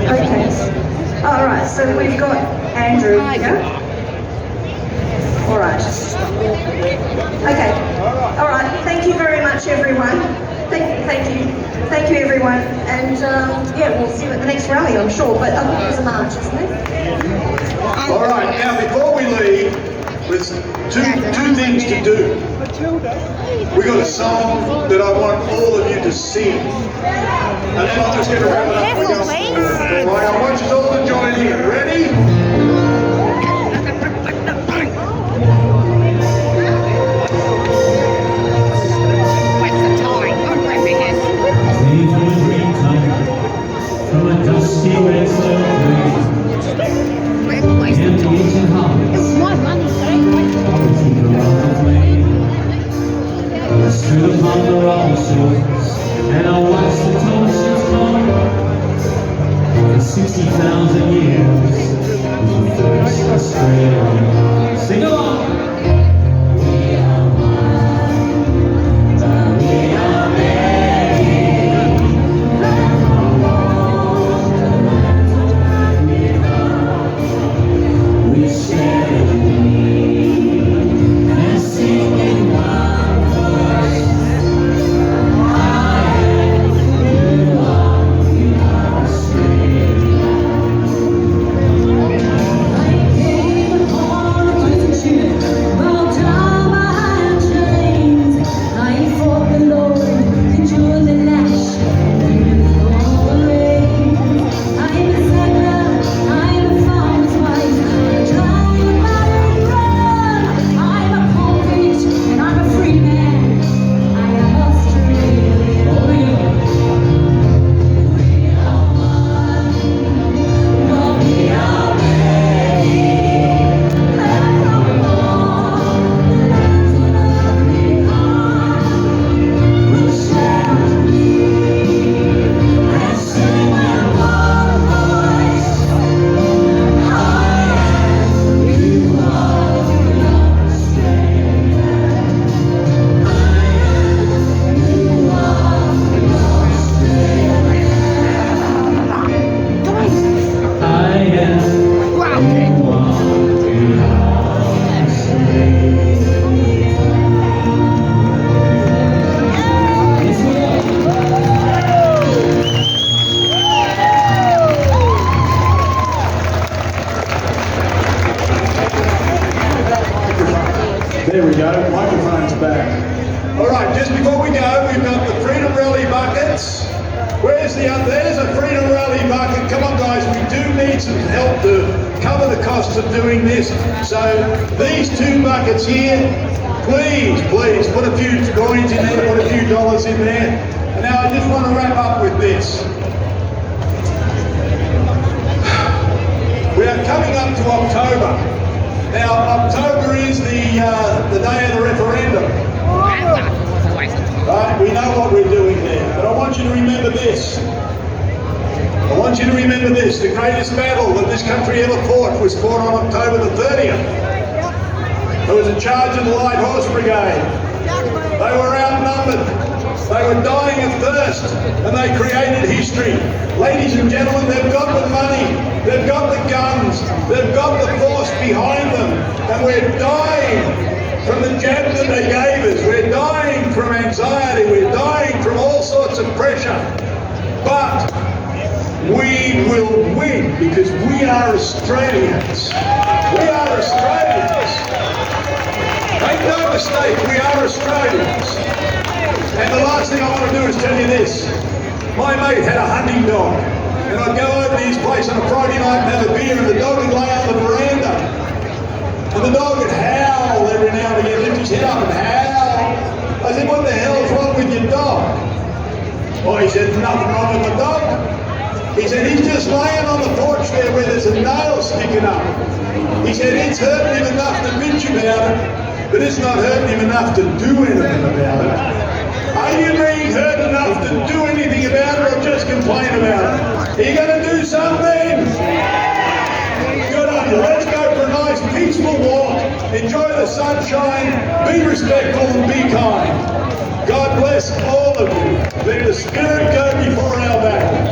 Okay. All right, so we've got Andrew here. All right. Okay. All right. Thank you very much, everyone. Thank you, everyone. And yeah, we'll see you at the next rally, I'm sure. But I think there's a march, isn't there?
All right. Now, before we leave, there's two things to do. We got a song that I want all of you to sing, and then I'm just going to wrap it up. We're going to I want you all to join in. Ready?
From a dusty red stone and the ancient hobbits, poverty around the plain. I stood upon the rocky shores and I watched the torches burn. For 60,000 years was the first Australia. Sing along! We are one, but we are many. We share the dream and sing in one voice. I am, you are Australia. I came upon a prison ship, bound down behind chains. I fought the Lord, endured the lash, and all the rain. I'm a sailor, I'm a farmer's wife, I'm a convict and I'm a free man. I am Australian. We are one, but we are many. And from all the lands of Africa, we'll share a dream and sing with one voice. I am, you are Australia. I am, you are
There we go, microphone's back. All right, just before we go, we've got the Freedom Rally buckets. Where's the other? There's a Freedom Rally bucket. Come on, guys, we do need some help to cover the costs of doing this. So these two buckets here, please put a few coins in there, put a few dollars in there. And now I just want to wrap up with this. We are coming up to October. Now, October is the day of the referendum. Right? We know what we're doing there, but I want you to remember this. I want you to remember this. The greatest battle that this country ever fought was fought on October the 30th. There was a charge of the Light Horse Brigade. They were outnumbered. They were dying of thirst, and they created history. Ladies and gentlemen, they've got the money, they've got the guns, they've got the force behind them, and we're dying from the jab that they gave us. We're dying from anxiety, we're dying from all sorts of pressure. But we will win because we are Australians. We are Australians. Make no mistake, we are Australians. And the last thing I want to do is tell you this. My mate had a hunting dog, and I'd go over to his place on a Friday night and have a beer, and the dog would lay on the veranda. And the dog would howl every now and again, lift his head up and howl. I said, what the hell's wrong with your dog? Oh, he said, nothing wrong with my dog. He said, he's just laying on the porch there where there's a nail sticking up. He said, it's hurting him enough to bitch about it, but it's not hurting him enough to do anything about it. Are you being hurt enough to do anything about it or just complain about it? Are you going to do something? Good on you. Let's go for a nice peaceful walk. Enjoy the sunshine. Be respectful and be kind. God bless all of you. Let the Spirit go before our battle.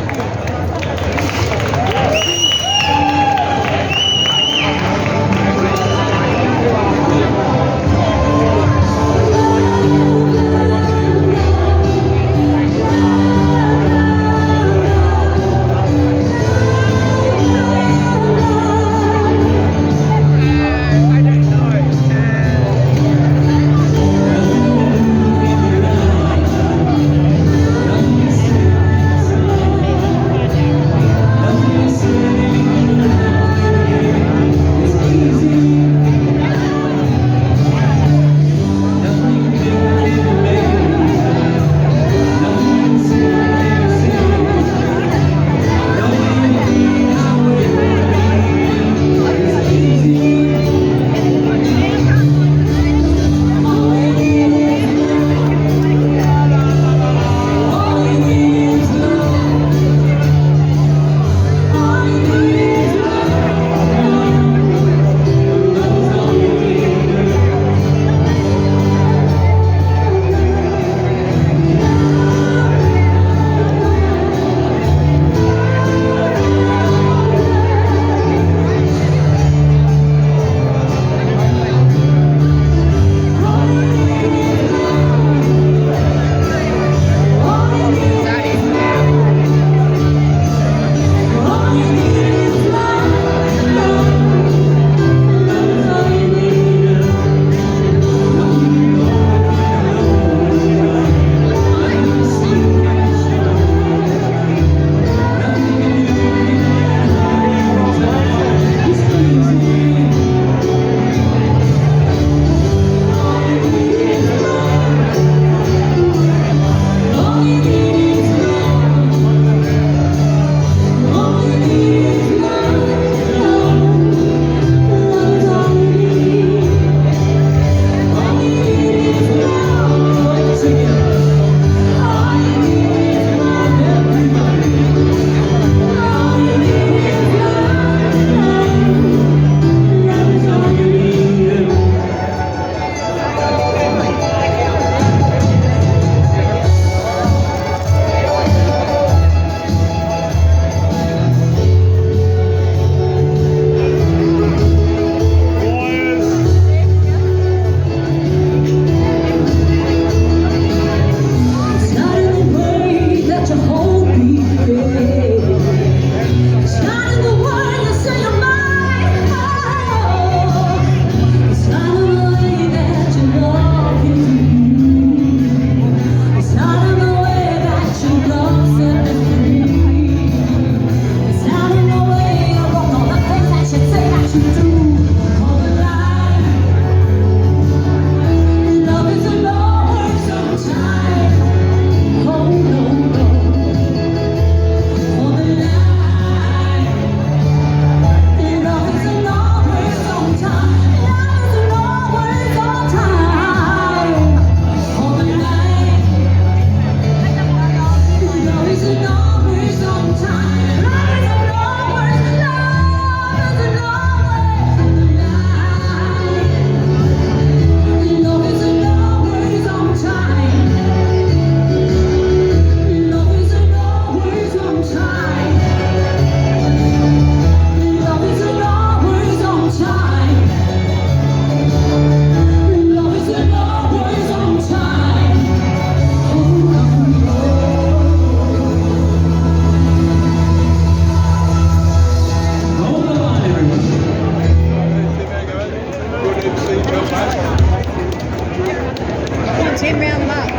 Tim, round them up.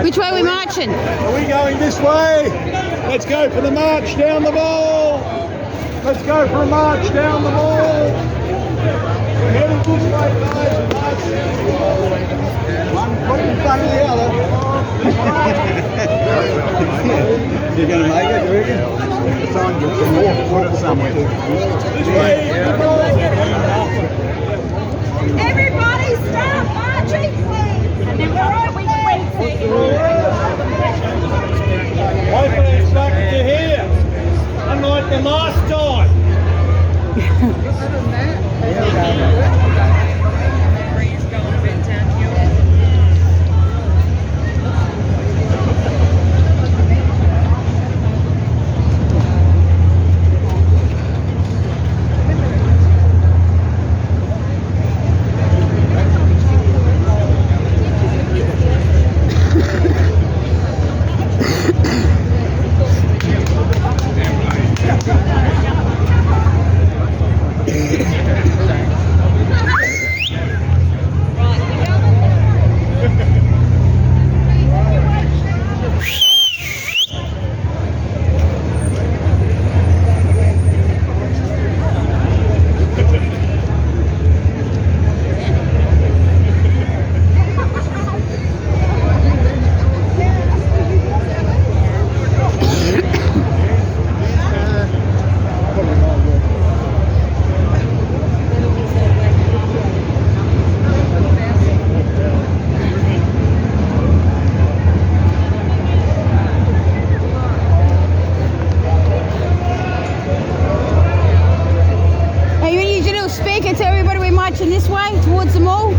Which way are we marching?
Are we going this way? Let's go for the march down the mall. Let's go for a march down the mall. We're heading this way, guys. March down the mall. One foot in front of the other. You're going to make it, you reckon? Try and get some more, put it somewhere. This way.
Everybody stop marching, please. And then we're all we
Hopefully it's back to here. Unlike the last time.
This way towards the mall.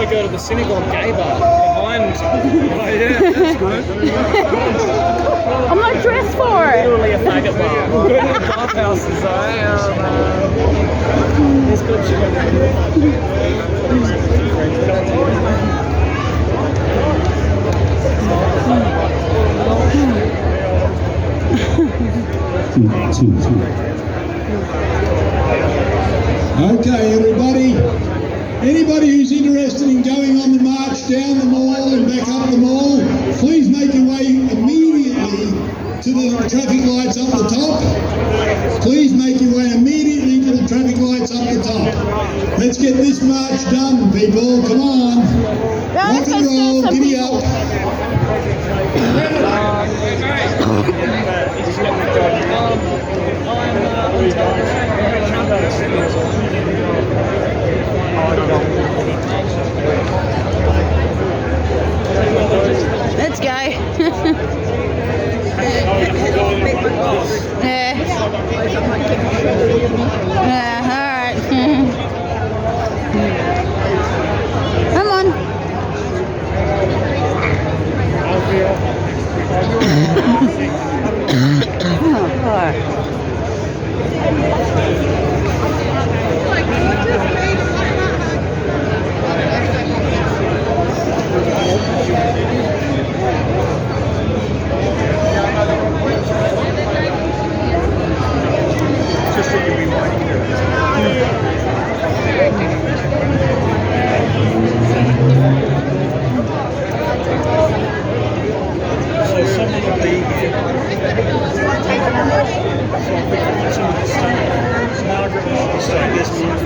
Go to the synagogue gay bar behind. Oh yeah, that's good.
I'm not dressed for it.
Literally a faggot bar. Go to the bathhouses, there's good shit.
Okay, everybody. Anybody who's interested in going on the march down the mall and back up the mall, please make your way immediately to the traffic lights up the top. Please make your way immediately to the traffic lights up the top. Let's get this march done, people. Come on. Rock and roll, giddy up.
Let's go. Yeah, all right. Come on.
Just so you'll be waiting there. So someone will be here. Margaret will stay this month.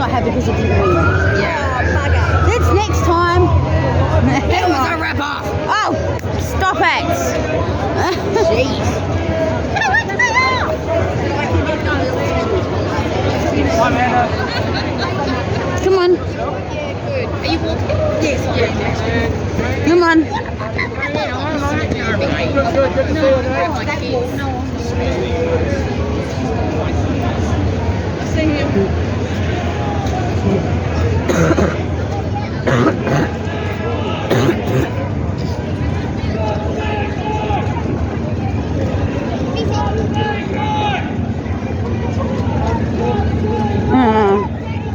not happy because it didn't win.
Yeah.
That's next time.
That was a wrap off.
Oh, stop it.
Jeez.
Come on.
Are you walking? Yes. Yeah.
Come on.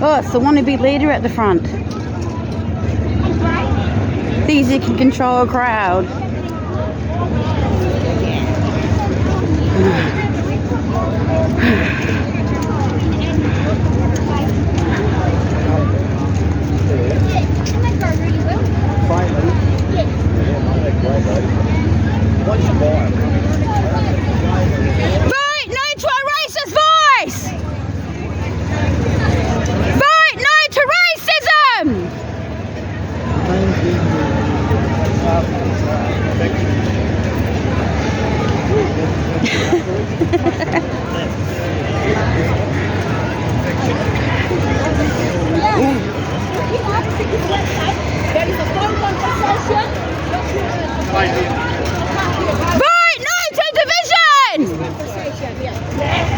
Oh, it's the wannabe leader at the front. Thinks he can control a crowd. Vote no to a racist voice! Vote no to racism!
There is a phone conversation.
Vote no to division!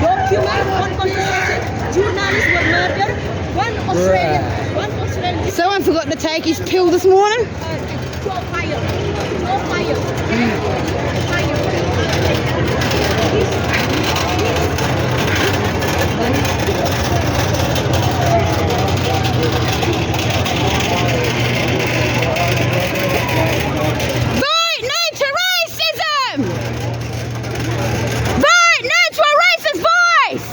Document conversation. Journalists were murdered. One Australian.
Someone forgot to take his pill this morning.
Fire.
Vote no to racism! Vote no to a racist voice!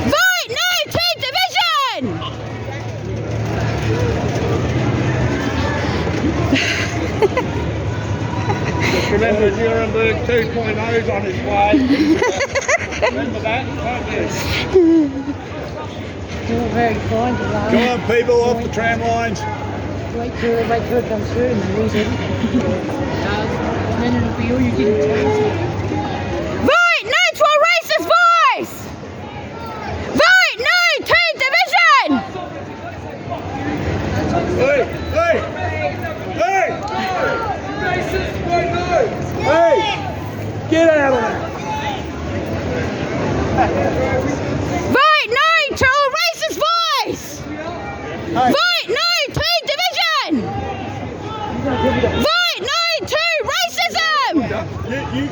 Vote no to division!
Remember Nuremberg 2.0's on its way. Remember that, can't you?
You're very kind today.
Come on, people, off the tram lines.
Wait till it comes through and lose it. And then it'll be all you didn't tell us.
Vote no to a racist voice! Vote no to division!
Hey! Hey! Get out of there!
Vote no to a racist voice! Vote no to division! Vote no to racism!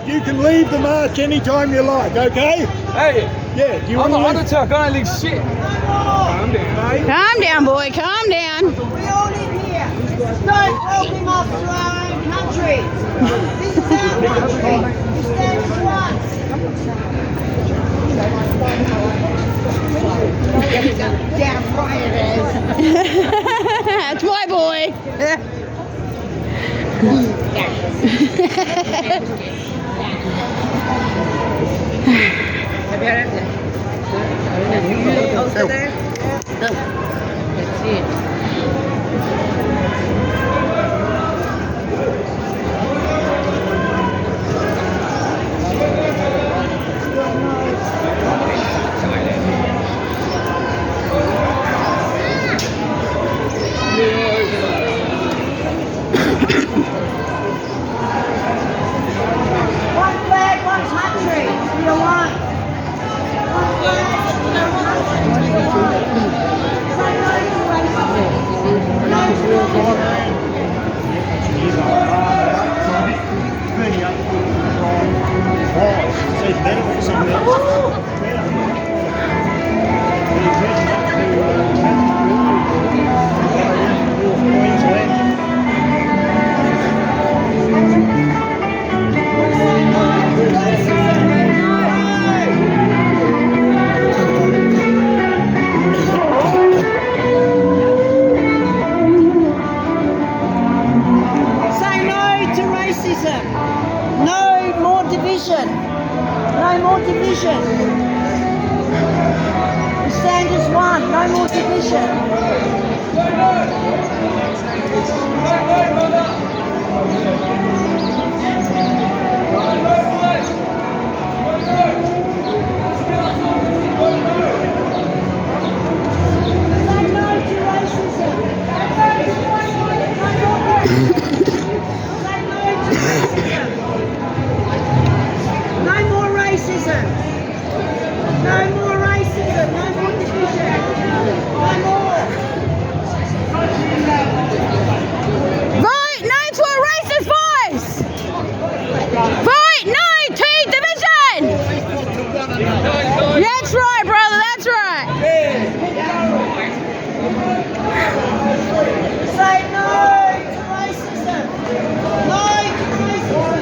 You can leave the march anytime you like, okay?
Hey!
Yeah, you
I'm
want
an
to
undertaker, I don't live shit.
Calm down, mate.
Calm down, boy, calm down.
We all live here. Don't welcome us to our own country. This is our country. We stand for one. Damn right it is.
That's my boy.
That's it.
One flag, one country. We are one. One flag, one country. Say no to racism. No Say no to racism. No more division. No more division. We stand as one. No No more division. No more racism. No more racism. No more division. No more.
Vote no to a racist voice! Vote no to division! That's right, brother, that's right.
Say no to racism. No to racism.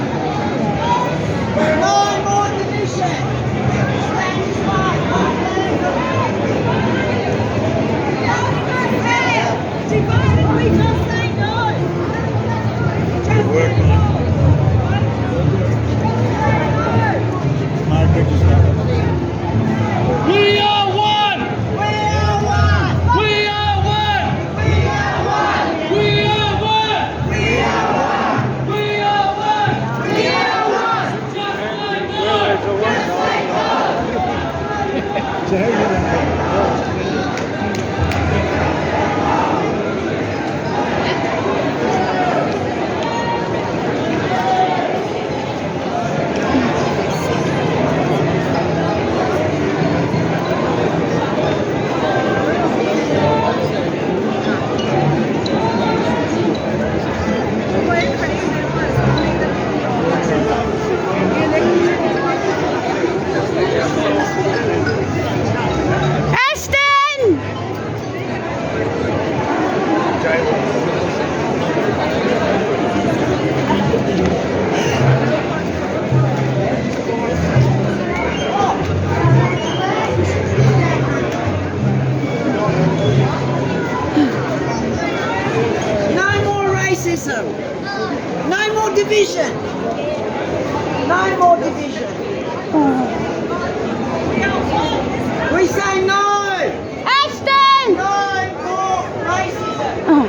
No more division. Stand smart. Divided we just say no.
We are one!
We are one.
We are one!
We are one.
We are one!
We are one.
We are one!
We are one.
Just like God!
Just like God.
Ashton!
No more racism. No more division. No more division. We say no.
Ashton!
No more racism.
Oh.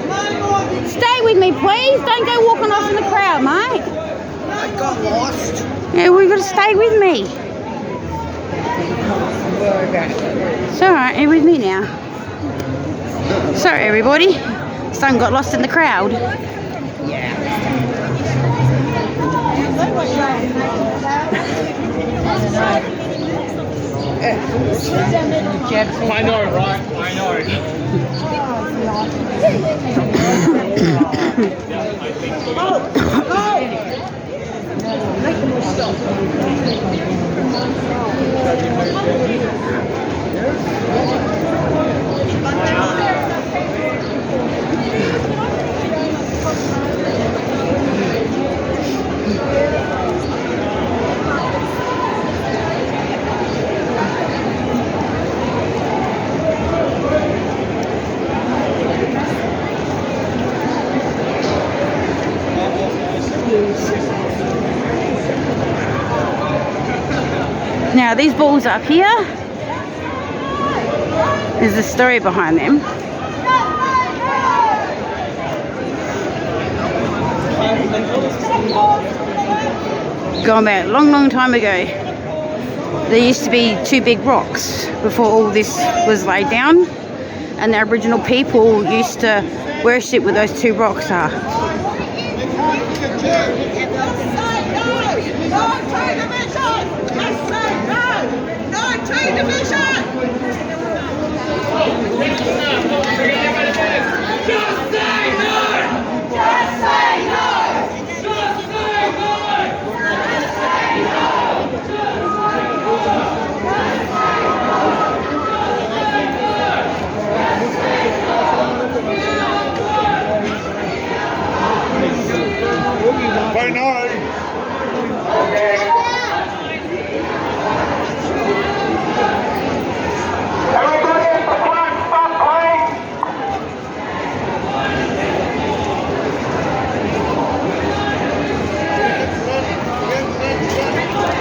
No more division.
Stay with me, please. Don't go walking off in the crowd, mate.
I got lost.
Yeah, we've got to stay with me. It's alright, you're with me now. Sorry, everybody. Son got lost in the crowd.
I know, right? I know.
Now, these balls up here, there's a story behind them. Going back a long, long time ago, there used to be two big rocks before all this was laid down, and the Aboriginal people used to worship where those two rocks are.
I know.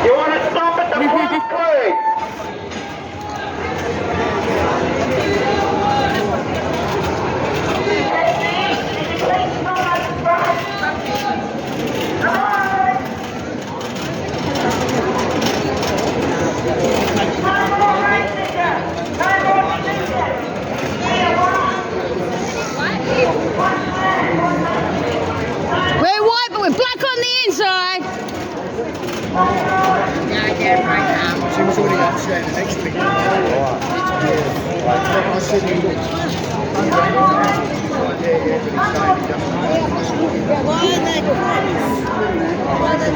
You want to stop at the front, please?
She was already upstairs next to me. Right. Yeah. I said, look, why are they friends? Why are they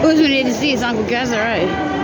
All we need to see is Uncle Gazza, eh?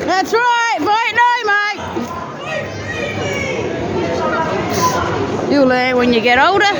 That's right, vote no, mate. You'll learn when you get older.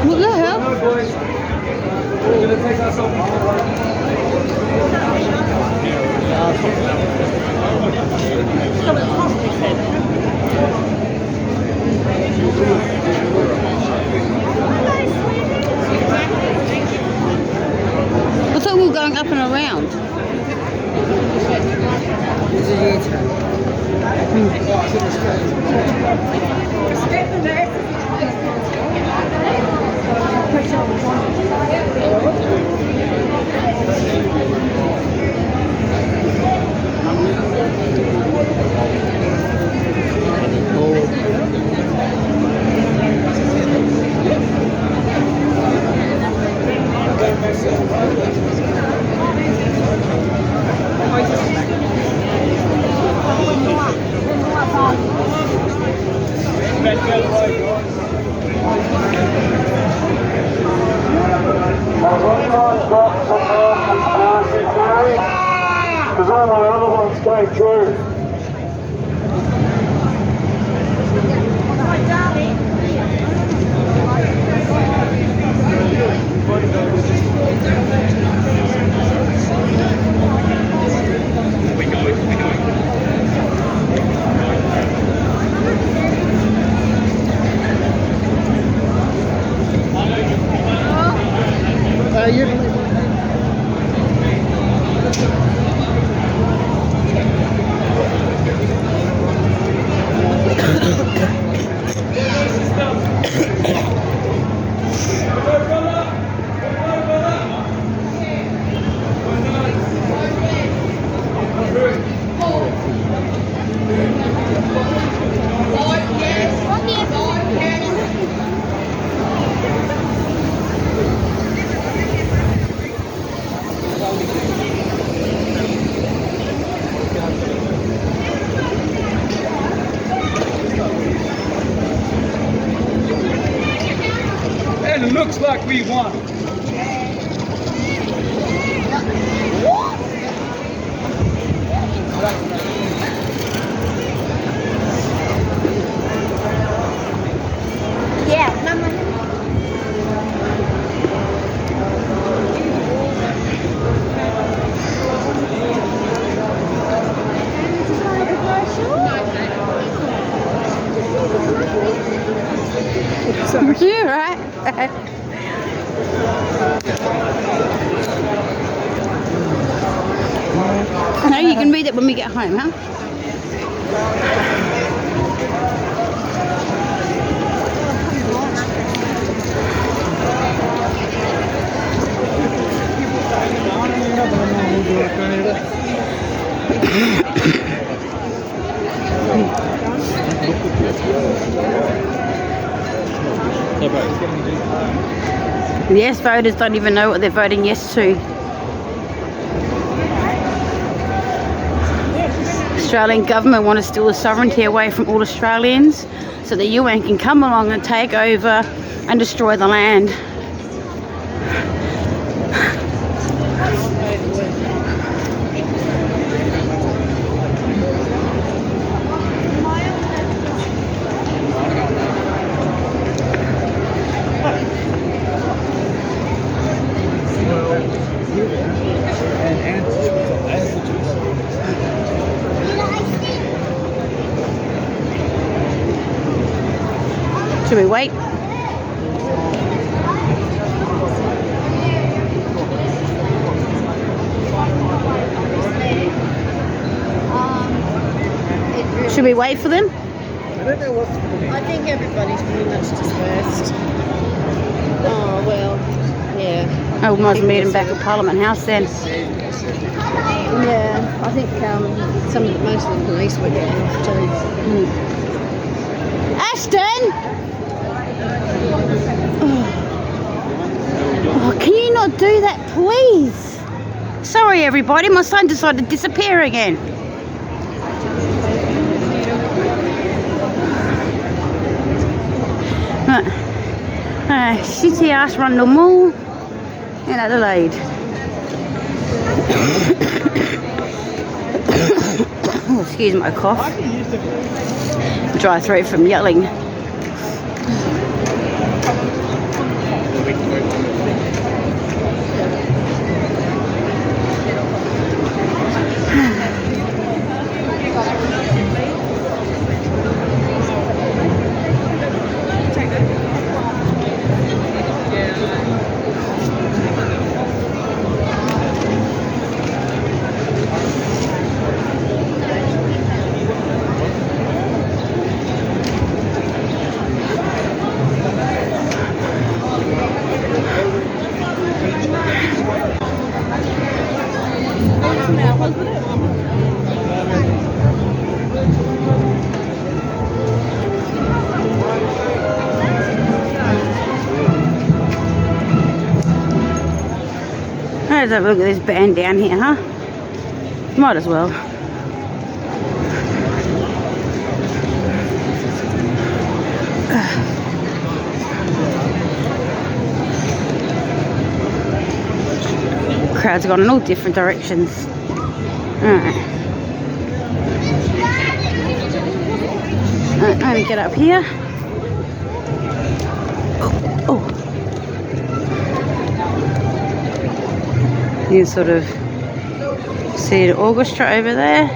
What the hell?
We're going to take ourselves
I thought we were going up and around.
Because all my other ones came through.
and it looks like we won.
Yeah, Mama.
You're right. No, you can read it when we get home, huh? The yes voters don't even know what they're voting yes to. Australian government want to steal the sovereignty away from all Australians so the UN can come along and take over and destroy the land. Should we wait? Should we wait for them?
I don't know what. I think everybody's pretty much dispersed. Oh well, yeah.
Oh, we might as well meet them back at Parliament House then.
Yeah, I think most of the police were getting off too.
Ashton! Oh, can you not do that, please? Sorry, everybody. My son decided to disappear again. Shitty ass Rundle Mall in Adelaide. Oh, excuse my cough. Dry throat from yelling. Let's have a look at this band down here, huh? Might as well. Crowds are gone in all different directions. Alright. Let me get up here. Oh. You can sort of see the orchestra over there.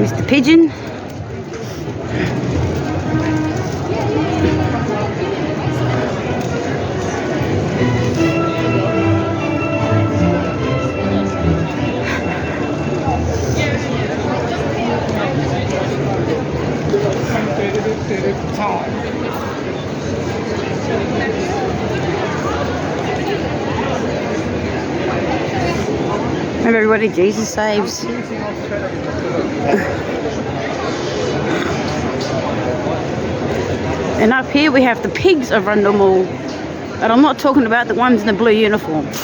Mr. Pigeon. Everybody Jesus saves. And up here we have the pigs of Rundle Mall. And I'm not talking about the ones in the blue uniform.
Is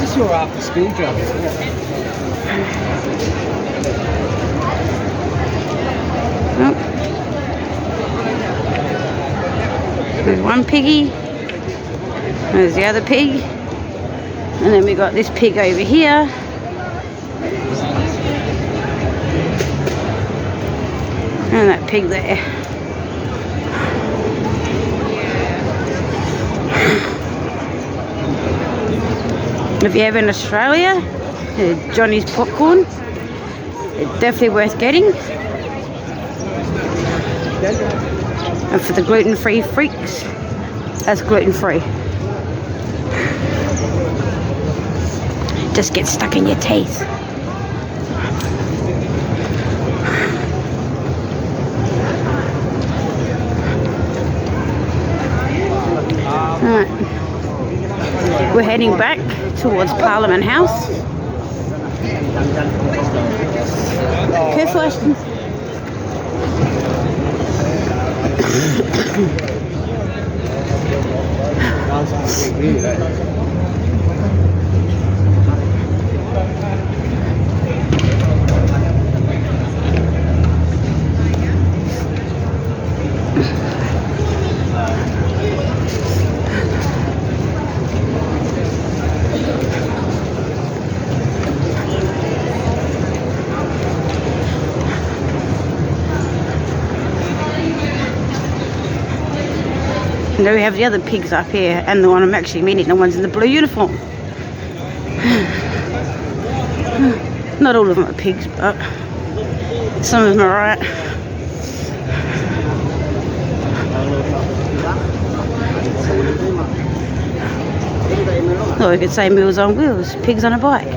this your after school job?
Oh. There's one piggy. There's the other pig. And then we got this pig over here. And that pig there. If you're ever in Australia, Johnny's popcorn, it's definitely worth getting. And for the gluten-free freaks, that's gluten-free. Just gets stuck in your teeth. Alright. We're heading back towards Parliament House. Careful, Ashton. And then we have the other pigs up here, and the one I'm actually meeting, the ones in the blue uniform. Not all of them are pigs, but some of them are right. Or we could say Meals on Wheels, pigs on a bike.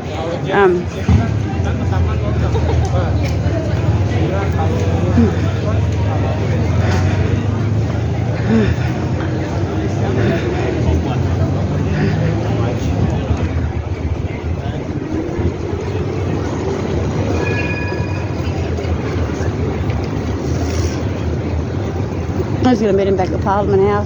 I was going to meet him back at Parliament House.